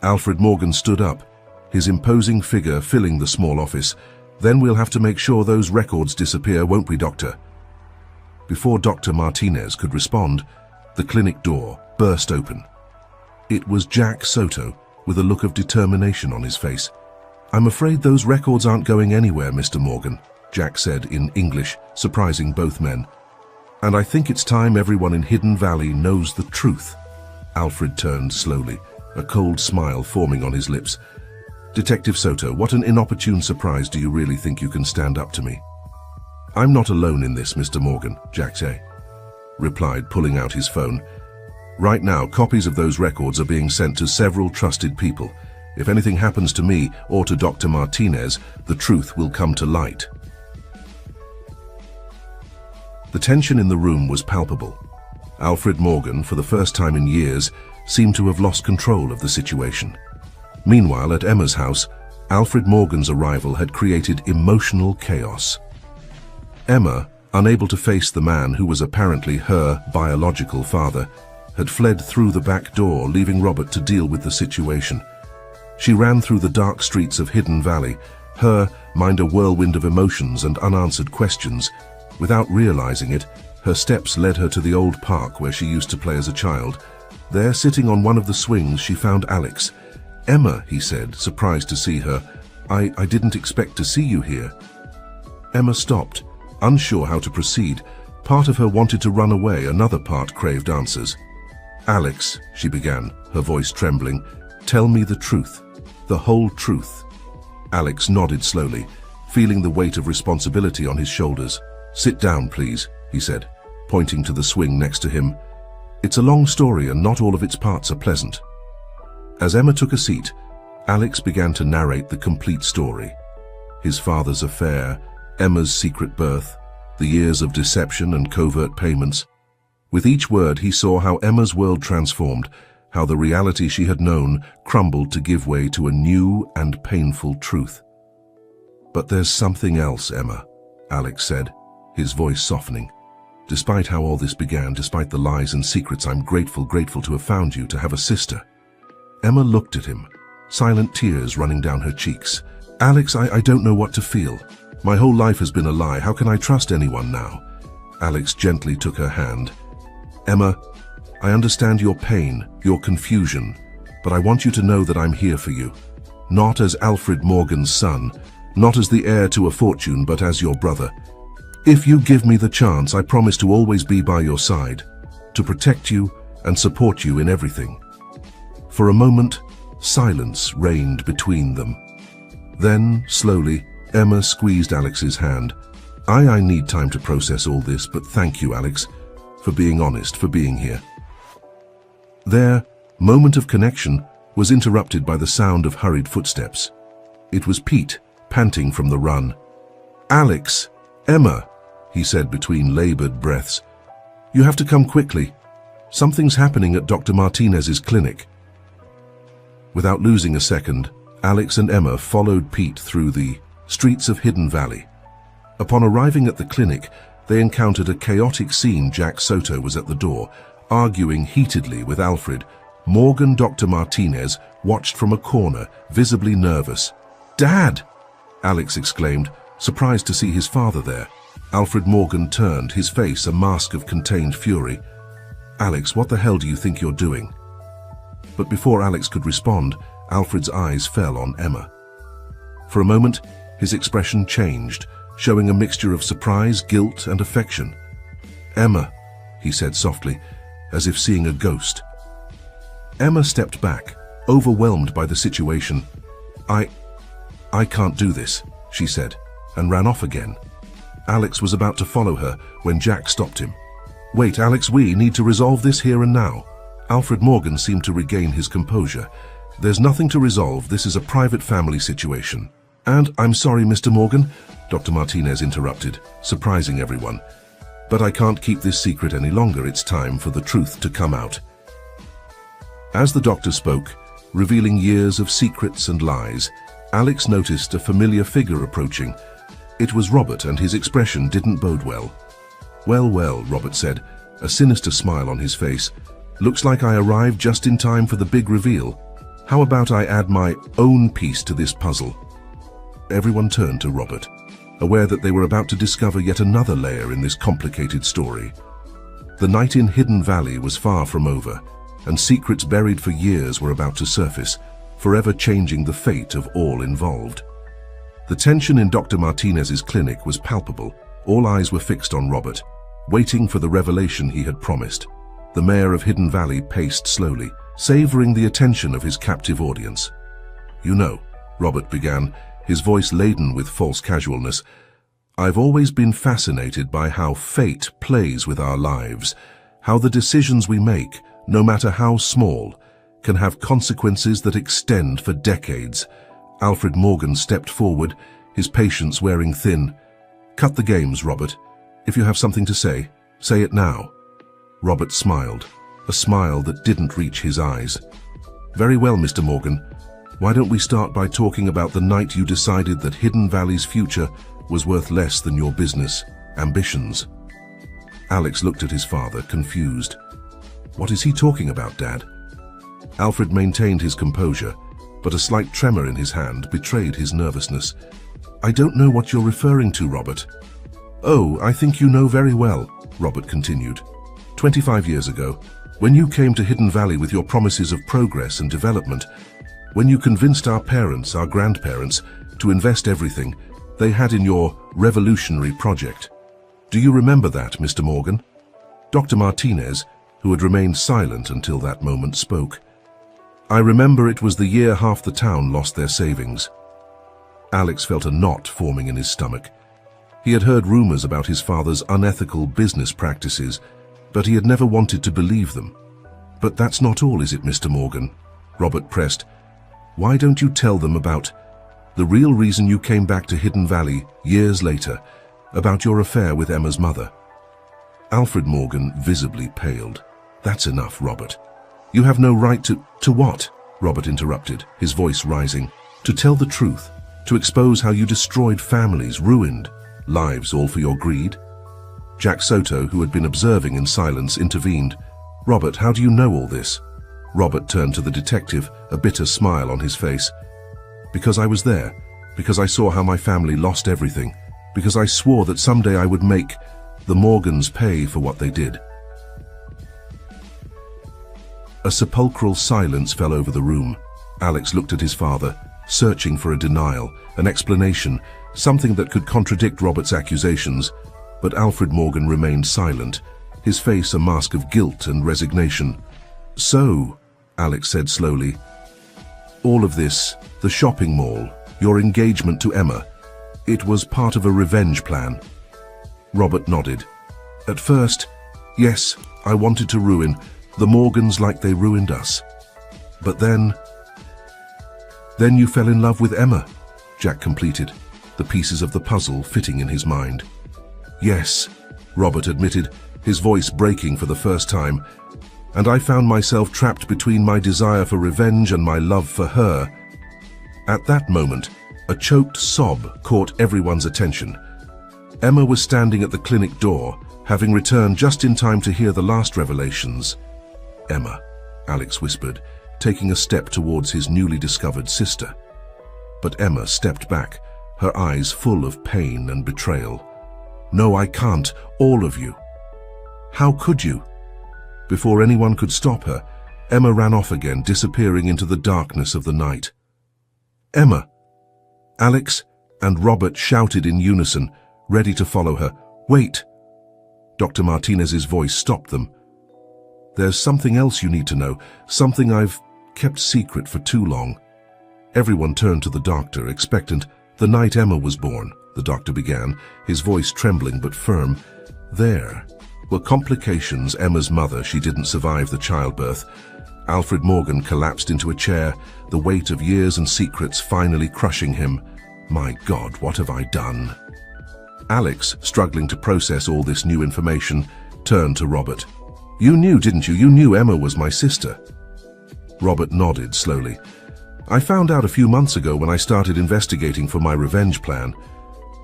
Alfred Morgan stood up, his imposing figure filling the small office. "Then we'll have to make sure those records disappear, won't we, Doctor?" Before Dr. Martinez could respond, the clinic door burst open. It was Jack Soto, with a look of determination on his face. "I'm afraid those records aren't going anywhere, Mr. Morgan," Jack said in English, surprising both men. "And I think it's time everyone in Hidden Valley knows the truth." Alfred turned slowly, a cold smile forming on his lips. "Detective Soto, what an inopportune surprise. Do you really think you can stand up to me?" "I'm not alone in this, Mr. Morgan," Jack replied, pulling out his phone. "Right now, copies of those records are being sent to several trusted people. If anything happens to me or to Dr. Martinez, the truth will come to light." The tension in the room was palpable. Alfred Morgan, for the first time in years, seemed to have lost control of the situation. Meanwhile, at Emma's house, Alfred Morgan's arrival had created emotional chaos. Emma, unable to face the man who was apparently her biological father, had fled through the back door, leaving Robert to deal with the situation. She ran through the dark streets of Hidden Valley, her mind a whirlwind of emotions and unanswered questions. Without realizing it, her steps led her to the old park where she used to play as a child. There, sitting on one of the swings, she found Alex. "Emma," he said, surprised to see her, I didn't expect to see you here." Emma stopped, unsure how to proceed. Part of her wanted to run away, another part craved answers. "Alex," she began, her voice trembling, "tell me the truth, the whole truth." Alex nodded slowly, feeling the weight of responsibility on his shoulders. "Sit down, please," he said, pointing to the swing next to him. "It's a long story and not all of its parts are pleasant." As Emma took a seat, Alex began to narrate the complete story. His father's affair, Emma's secret birth, the years of deception and covert payments. With each word, he saw how Emma's world transformed, how the reality she had known crumbled to give way to a new and painful truth. "But there's something else, Emma," Alex said, his voice softening. "Despite how all this began, despite the lies and secrets, I'm grateful to have found you, to have a sister." Emma looked at him, silent tears running down her cheeks. "Alex, I don't know what to feel. My whole life has been a lie. How can I trust anyone now? Alex gently took her hand. Emma, I understand your pain, your confusion, but I want you to know that I'm here for you. Not as Alfred Morgan's son, not as the heir to a fortune, but as your brother. If you give me the chance, I promise to always be by your side, to protect you and support you in everything. For a moment, silence reigned between them. Then, slowly, Emma squeezed Alex's hand. I need time to process all this, but thank you, Alex, for being honest, for being here. Their moment of connection was interrupted by the sound of hurried footsteps. It was Pete, panting from the run. Alex, Emma, he said between labored breaths. You have to come quickly. Something's happening at Dr. Martinez's clinic. Without losing a second, Alex and Emma followed Pete through the streets of Hidden Valley. Upon arriving at the clinic, they encountered a chaotic scene. Jack Soto was at the door, arguing heatedly with Alfred. Morgan Dr. Martinez watched from a corner, visibly nervous. Dad! Alex exclaimed, surprised to see his father there. Alfred Morgan turned, his face a mask of contained fury. Alex, what the hell do you think you're doing? But before Alex could respond, Alfred's eyes fell on Emma. For a moment, his expression changed, showing a mixture of surprise, guilt, and affection. Emma, he said softly, as if seeing a ghost. Emma stepped back, overwhelmed by the situation. I can't do this, she said, and ran off again. Alex was about to follow her when Jack stopped him. Wait, Alex, we need to resolve this here and now. Alfred Morgan seemed to regain his composure. There's nothing to resolve. This is a private family situation. And I'm sorry, Mr. Morgan, Dr. Martinez interrupted, surprising everyone. But I can't keep this secret any longer. It's time for the truth to come out. As the doctor spoke, revealing years of secrets and lies, Alex noticed a familiar figure approaching. It was Robert, and his expression didn't bode well. Well, Robert said, a sinister smile on his face. Looks like I arrived just in time for the big reveal. How about I add my own piece to this puzzle? Everyone turned to Robert, aware that they were about to discover yet another layer in this complicated story. The night in Hidden Valley was far from over, and secrets buried for years were about to surface, forever changing the fate of all involved. The tension in Dr. Martinez's clinic was palpable. All eyes were fixed on Robert, waiting for the revelation he had promised. The mayor of Hidden Valley paced slowly, savoring the attention of his captive audience. You know, Robert began, his voice laden with false casualness, I've always been fascinated by how fate plays with our lives, how the decisions we make, no matter how small, can have consequences that extend for decades. Alfred Morgan stepped forward, his patience wearing thin. Cut the games, Robert. If you have something to say it now. Robert smiled, a smile that didn't reach his eyes. Very well, Mr. Morgan. Why don't we start by talking about the night you decided that Hidden Valley's future was worth less than your business ambitions? Alex looked at his father, confused. What is he talking about, Dad? Alfred maintained his composure, but a slight tremor in his hand betrayed his nervousness. I don't know what you're referring to, Robert. Oh, I think you know very well, Robert continued. 25 years ago, when you came to Hidden Valley with your promises of progress and development, when you convinced our parents, our grandparents, to invest everything they had in your revolutionary project. Do you remember that, Mr. Morgan? Dr. Martinez, who had remained silent until that moment, spoke. I remember it was the year half the town lost their savings. Alex felt a knot forming in his stomach. He had heard rumors about his father's unethical business practices, but he had never wanted to believe them. But that's not all, is it, Mr. Morgan? Robert pressed. Why don't you tell them about the real reason you came back to Hidden Valley years later, about your affair with Emma's mother? Alfred Morgan visibly paled. That's enough, Robert. You have no right to what? Robert interrupted, his voice rising. To tell the truth, to expose how you destroyed families, ruined lives, all for your greed? Jack Soto, who had been observing in silence, intervened. Robert, how do you know all this? Robert turned to the detective, a bitter smile on his face. Because I was there, because I saw how my family lost everything, because I swore that someday I would make the Morgans pay for what they did. A sepulchral silence fell over the room. Alex looked at his father, searching for a denial, an explanation, something that could contradict Robert's accusations, but Alfred Morgan remained silent, his face a mask of guilt and resignation. "So," Alex said slowly, "all of this, the shopping mall, your engagement to Emma, it was part of a revenge plan?" Robert nodded. "At first, yes, I wanted to ruin the Morgans like they ruined us. But then you fell in love with Emma," Jack completed, the pieces of the puzzle fitting in his mind. "Yes," Robert admitted, his voice breaking for the first time, "and I found myself trapped between my desire for revenge and my love for her." At that moment, a choked sob caught everyone's attention. Emma was standing at the clinic door, having returned just in time to hear the last revelations. "Emma," Alex whispered, taking a step towards his newly discovered sister. But Emma stepped back, her eyes full of pain and betrayal. "No, I can't, all of you." "How could you?" Before anyone could stop her, Emma ran off again, disappearing into the darkness of the night. "Emma!" Alex and Robert shouted in unison, ready to follow her. "Wait!" Dr. Martinez's voice stopped them. "There's something else you need to know, something I've kept secret for too long." Everyone turned to the doctor, expectant. "The night Emma was born," the doctor began, his voice trembling but firm, "there were complications. Emma's mother, she didn't survive the childbirth." Alfred Morgan collapsed into a chair, the weight of years and secrets finally crushing him. "My God, what have I done?" Alex, struggling to process all this new information, turned to Robert. "You knew, didn't you? You knew Emma was my sister." Robert nodded slowly. "I found out a few months ago when I started investigating for my revenge plan.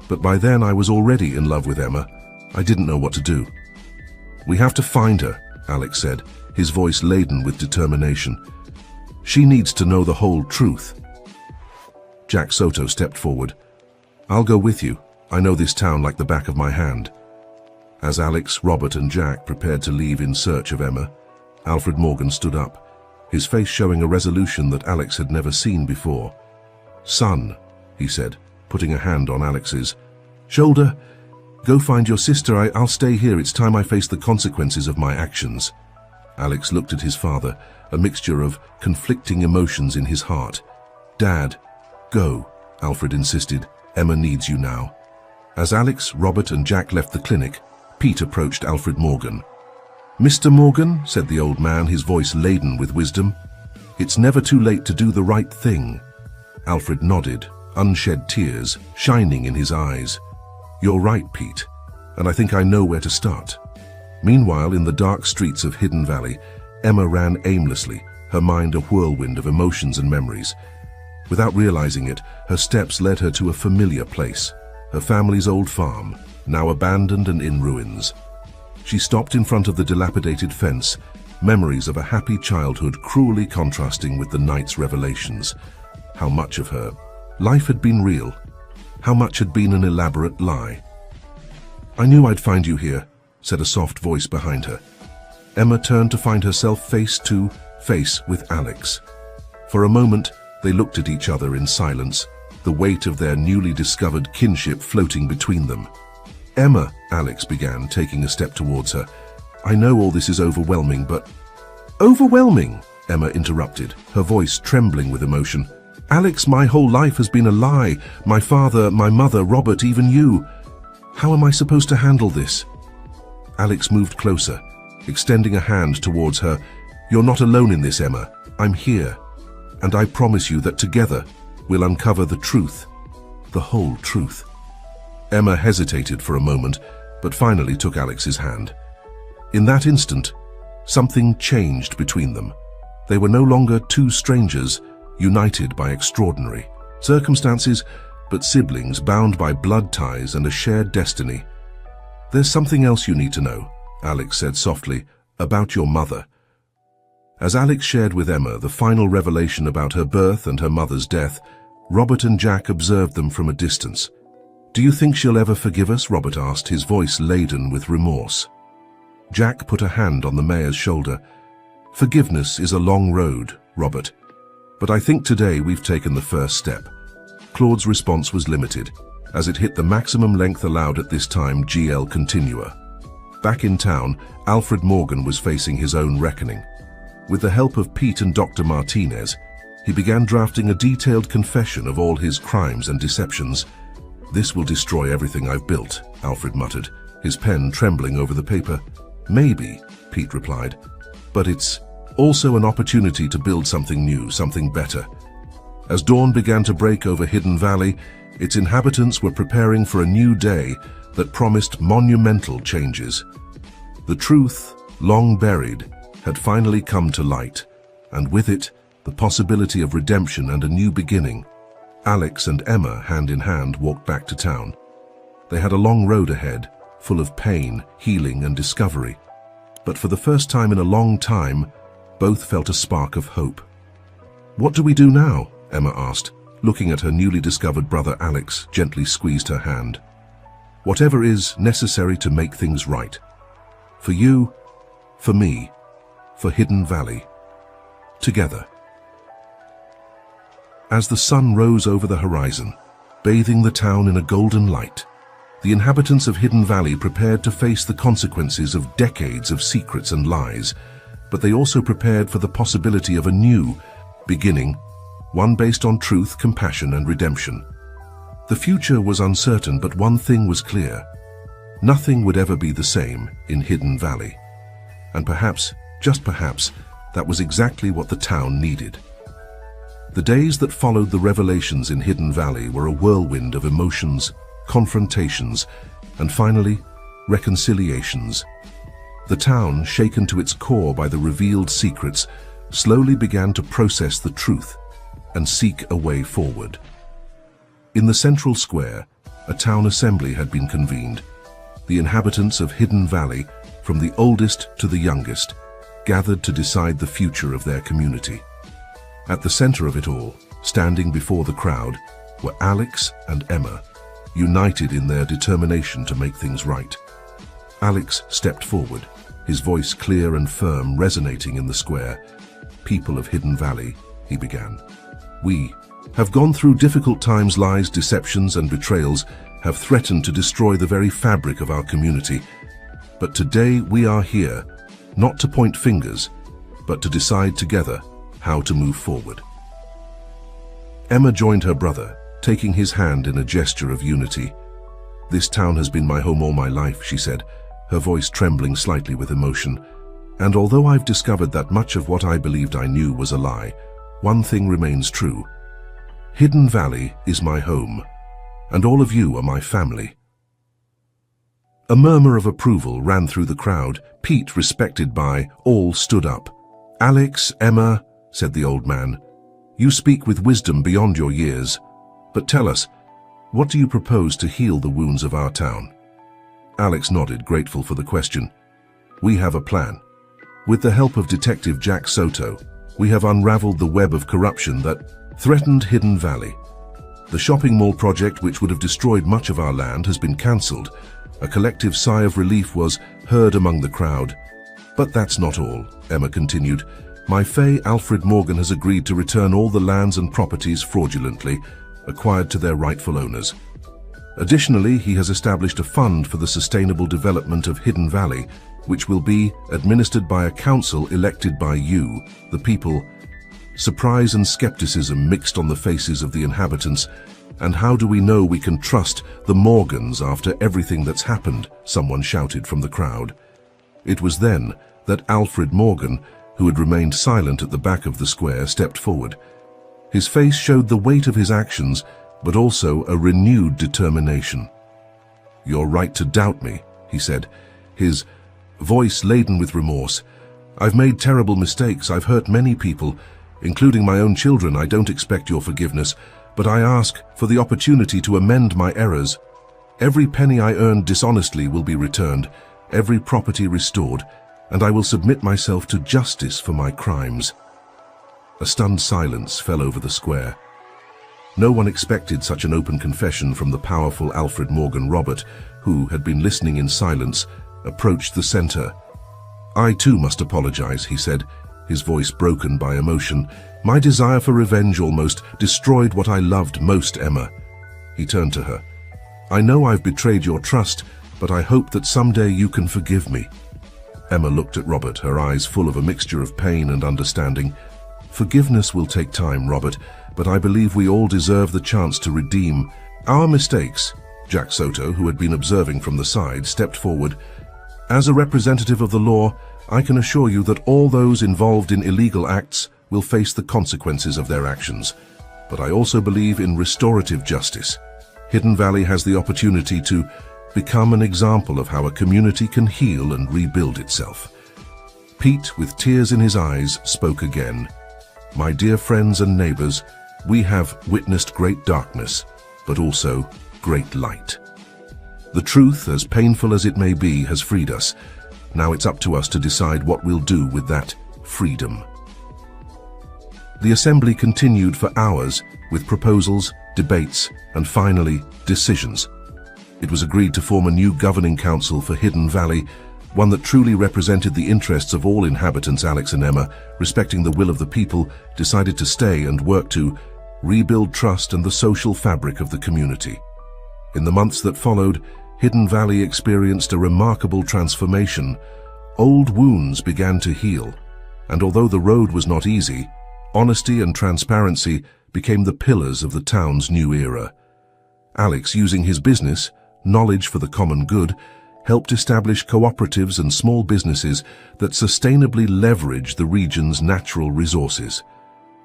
But by then I was already in love with Emma. I didn't know what to do." "We have to find her," Alex said, his voice laden with determination. "She needs to know the whole truth." Jack Soto stepped forward. "I'll go with you. I know this town like the back of my hand." As Alex, Robert and Jack prepared to leave in search of Emma, Alfred Morgan stood up, his face showing a resolution that Alex had never seen before. "Son," he said, putting a hand on Alex's shoulder, "go find your sister. I'll stay here. It's time I face the consequences of my actions." Alex looked at his father, a mixture of conflicting emotions in his heart. "Dad, go," Alfred insisted. "Emma needs you now." As Alex, Robert and Jack left the clinic, Pete approached Alfred Morgan. "Mr. Morgan," said the old man, his voice laden with wisdom, "it's never too late to do the right thing." Alfred nodded, unshed tears shining in his eyes. "You're right, Pete, and I think I know where to start." Meanwhile, in the dark streets of Hidden Valley, Emma ran aimlessly, her mind a whirlwind of emotions and memories. Without realizing it, her steps led her to a familiar place, her family's old farm, now abandoned and in ruins. She stopped in front of the dilapidated fence, memories of a happy childhood cruelly contrasting with the night's revelations. How much of her life had been real? How much had been an elaborate lie? "I knew I'd find you here," said a soft voice behind her. Emma turned to find herself face to face with Alex. For a moment, they looked at each other in silence, the weight of their newly discovered kinship floating between them. "Emma," Alex began, taking a step towards her, "I know all this is overwhelming, but—" "Overwhelming?" Emma interrupted, her voice trembling with emotion. "Alex, my whole life has been a lie. My father, my mother, Robert, even you. How am I supposed to handle this?" Alex moved closer, extending a hand towards her. "You're not alone in this, Emma. I'm here. And I promise you that together we'll uncover the truth, the whole truth." Emma hesitated for a moment, but finally took Alex's hand. In that instant, something changed between them. They were no longer two strangers, united by extraordinary circumstances, but siblings bound by blood ties and a shared destiny. "There's something else you need to know," Alex said softly, "about your mother." As Alex shared with Emma the final revelation about her birth and her mother's death, Robert and Jack observed them from a distance. "Do you think she'll ever forgive us?" Robert asked, his voice laden with remorse. Jack put a hand on the mayor's shoulder. "Forgiveness is a long road, Robert. But I think today we've taken the first step." Claude's response was limited, as it hit the maximum length allowed at this time, GL Continua. Back in town, Alfred Morgan was facing his own reckoning. With the help of Pete and Dr. Martinez, he began drafting a detailed confession of all his crimes and deceptions. "This will destroy everything I've built," Alfred muttered, his pen trembling over the paper. "Maybe," Pete replied, "but it's also an opportunity to build something new, something better." As dawn began to break over Hidden Valley, its inhabitants were preparing for a new day that promised monumental changes. The truth, long buried, had finally come to light, and with it, the possibility of redemption and a new beginning. Alex and Emma, hand in hand, walked back to town. They had a long road ahead, full of pain, healing, and discovery. But for the first time in a long time, both felt a spark of hope. "What do we do now?" Emma asked, looking at her newly discovered brother. Alex gently squeezed her hand. "Whatever is necessary to make things right. For you, for me, for Hidden Valley. Together." As the sun rose over the horizon, bathing the town in a golden light, the inhabitants of Hidden Valley prepared to face the consequences of decades of secrets and lies, but they also prepared for the possibility of a new beginning, one based on truth, compassion, and redemption. The future was uncertain, but one thing was clear. Nothing would ever be the same in Hidden Valley. And perhaps, just perhaps, that was exactly what the town needed. The days that followed the revelations in Hidden Valley were a whirlwind of emotions, confrontations, and finally, reconciliations. The town, shaken to its core by the revealed secrets, slowly began to process the truth and seek a way forward. In the central square, a town assembly had been convened. The inhabitants of Hidden Valley, from the oldest to the youngest, gathered to decide the future of their community. At the center of it all, standing before the crowd, were Alex and Emma, united in their determination to make things right. Alex stepped forward, his voice clear and firm, resonating in the square. "People of Hidden Valley," he began, "we have gone through difficult times. Lies, deceptions, and betrayals have threatened to destroy the very fabric of our community. But today we are here, not to point fingers, but to decide together how to move forward." Emma joined her brother, taking his hand in a gesture of unity. "This town has been my home all my life," she said, her voice trembling slightly with emotion. "And although I've discovered that much of what I believed I knew was a lie, one thing remains true. Hidden Valley is my home, and all of you are my family." A murmur of approval ran through the crowd. Pete, respected by all, stood up. "Alex, Emma," said the old man, "you speak with wisdom beyond your years. But tell us, what do you propose to heal the wounds of our town?" Alex nodded, grateful for the question. "We have a plan. With the help of Detective Jack Soto, we have unraveled the web of corruption that threatened Hidden Valley. The shopping mall project, which would have destroyed much of our land, has been cancelled." A collective sigh of relief was heard among the crowd. "But that's not all," Emma continued. "My fae, Alfred Morgan, has agreed to return all the lands and properties fraudulently acquired to their rightful owners. Additionally, he has established a fund for the sustainable development of Hidden Valley, which will be administered by a council elected by you, the people." Surprise and skepticism mixed on the faces of the inhabitants. "And how do we know we can trust the Morgans after everything that's happened?" someone shouted from the crowd. It was then that Alfred Morgan, who had remained silent at the back of the square, stepped forward. His face showed the weight of his actions, but also a renewed determination. "You're right to doubt me," he said, his voice laden with remorse. "I've made terrible mistakes. I've hurt many people, including my own children. I don't expect your forgiveness, but I ask for the opportunity to amend my errors. Every penny I earned dishonestly will be returned, every property restored, and I will submit myself to justice for my crimes." A stunned silence fell over the square. No one expected such an open confession from the powerful Alfred Morgan. Robert, who had been listening in silence, approached the center. "I too must apologize," he said, his voice broken by emotion. "My desire for revenge almost destroyed what I loved most, Emma." He turned to her. "I know I've betrayed your trust, but I hope that someday you can forgive me." Emma looked at Robert, her eyes full of a mixture of pain and understanding. "Forgiveness will take time, Robert, but I believe we all deserve the chance to redeem our mistakes." Jack Soto, who had been observing from the side, stepped forward. "As a representative of the law, I can assure you that all those involved in illegal acts will face the consequences of their actions. But I also believe in restorative justice. Hidden Valley has the opportunity to become an example of how a community can heal and rebuild itself." Pete, with tears in his eyes, spoke again. "My dear friends and neighbors, we have witnessed great darkness, but also great light. The truth, as painful as it may be, has freed us. Now it's up to us to decide what we'll do with that freedom." The assembly continued for hours with proposals, debates, and finally, decisions. It was agreed to form a new governing council for Hidden Valley, one that truly represented the interests of all inhabitants. Alex and Emma, respecting the will of the people, decided to stay and work to rebuild trust and the social fabric of the community. In the months that followed, Hidden Valley experienced a remarkable transformation. Old wounds began to heal, and although the road was not easy, honesty and transparency became the pillars of the town's new era. Alex, using his business, knowledge for the common good, helped establish cooperatives and small businesses that sustainably leverage the region's natural resources.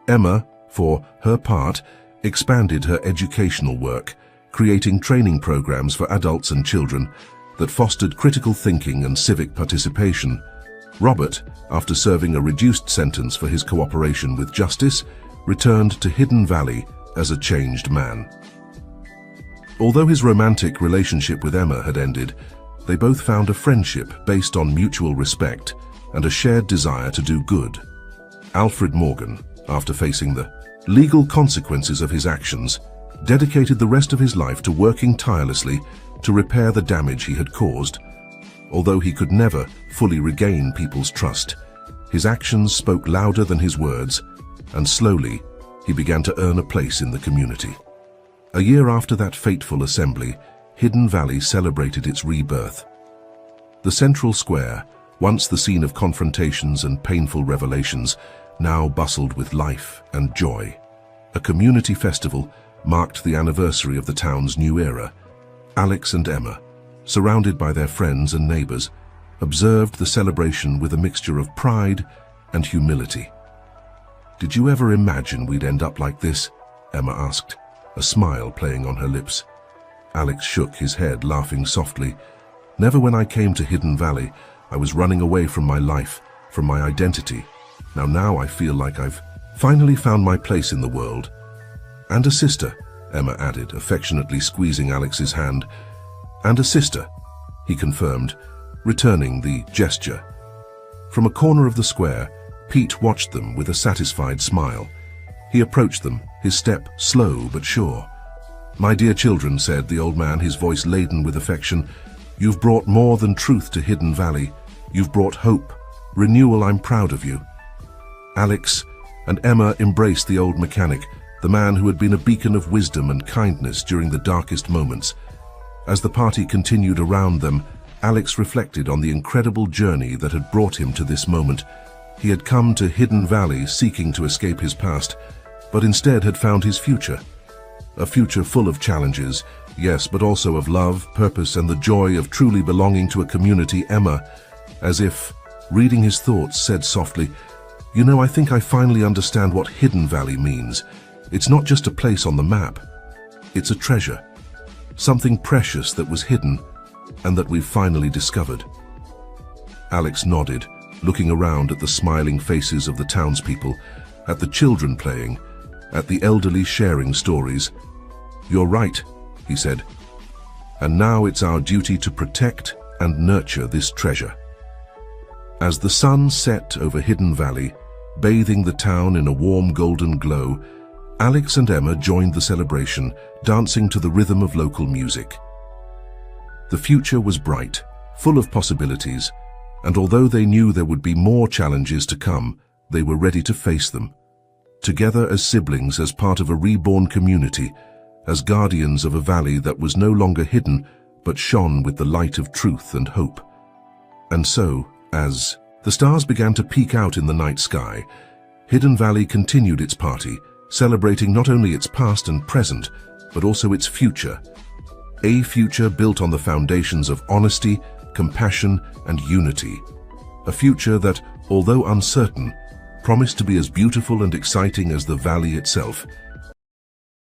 Emma, for her part, expanded her educational work, creating training programs for adults and children that fostered critical thinking and civic participation. Robert, after serving a reduced sentence for his cooperation with justice, returned to Hidden Valley as a changed man. Although his romantic relationship with Emma had ended, they both found a friendship based on mutual respect and a shared desire to do good. Alfred Morgan, after facing the legal consequences of his actions, dedicated the rest of his life to working tirelessly to repair the damage he had caused. Although he could never fully regain people's trust, his actions spoke louder than his words, and slowly he began to earn a place in the community. A year after that fateful assembly, Hidden Valley celebrated its rebirth. The central square, once the scene of confrontations and painful revelations, now bustled with life and joy. A community festival marked the anniversary of the town's new era. Alex and Emma, surrounded by their friends and neighbors, observed the celebration with a mixture of pride and humility. "Did you ever imagine we'd end up like this?" Emma asked, a smile playing on her lips. Alex shook his head, laughing softly. "Never. When I came to Hidden Valley, I was running away from my life, from my identity. Now I feel like I've finally found my place in the world." "And a sister," Emma added, affectionately squeezing Alex's hand. "And a sister," he confirmed, returning the gesture. From a corner of the square, Pete watched them with a satisfied smile. He approached them, his step slow but sure. "My dear children," said the old man, his voice laden with affection, "you've brought more than truth to Hidden Valley. You've brought hope, renewal. I'm proud of you." Alex and Emma embraced the old mechanic, the man who had been a beacon of wisdom and kindness during the darkest moments. As the party continued around them, Alex reflected on the incredible journey that had brought him to this moment. He had come to Hidden Valley seeking to escape his past, but instead had found his future. A future full of challenges, yes, but also of love, purpose, and the joy of truly belonging to a community. Emma, as if reading his thoughts, said softly, "You know, I think I finally understand what Hidden Valley means. It's not just a place on the map. It's a treasure. Something precious that was hidden and that we've finally discovered." Alex nodded, looking around at the smiling faces of the townspeople, at the children playing, at the elderly sharing stories. "You're right," he said. "And now it's our duty to protect and nurture this treasure." As the sun set over Hidden Valley, bathing the town in a warm golden glow, Alex and Emma joined the celebration, dancing to the rhythm of local music. The future was bright, full of possibilities, and although they knew there would be more challenges to come, they were ready to face them. Together as siblings, as part of a reborn community, as guardians of a valley that was no longer hidden, but shone with the light of truth and hope. And so, as the stars began to peek out in the night sky, Hidden Valley continued its party, celebrating not only its past and present, but also its future. A future built on the foundations of honesty, compassion, and unity. A future that, although uncertain, promised to be as beautiful and exciting as the valley itself.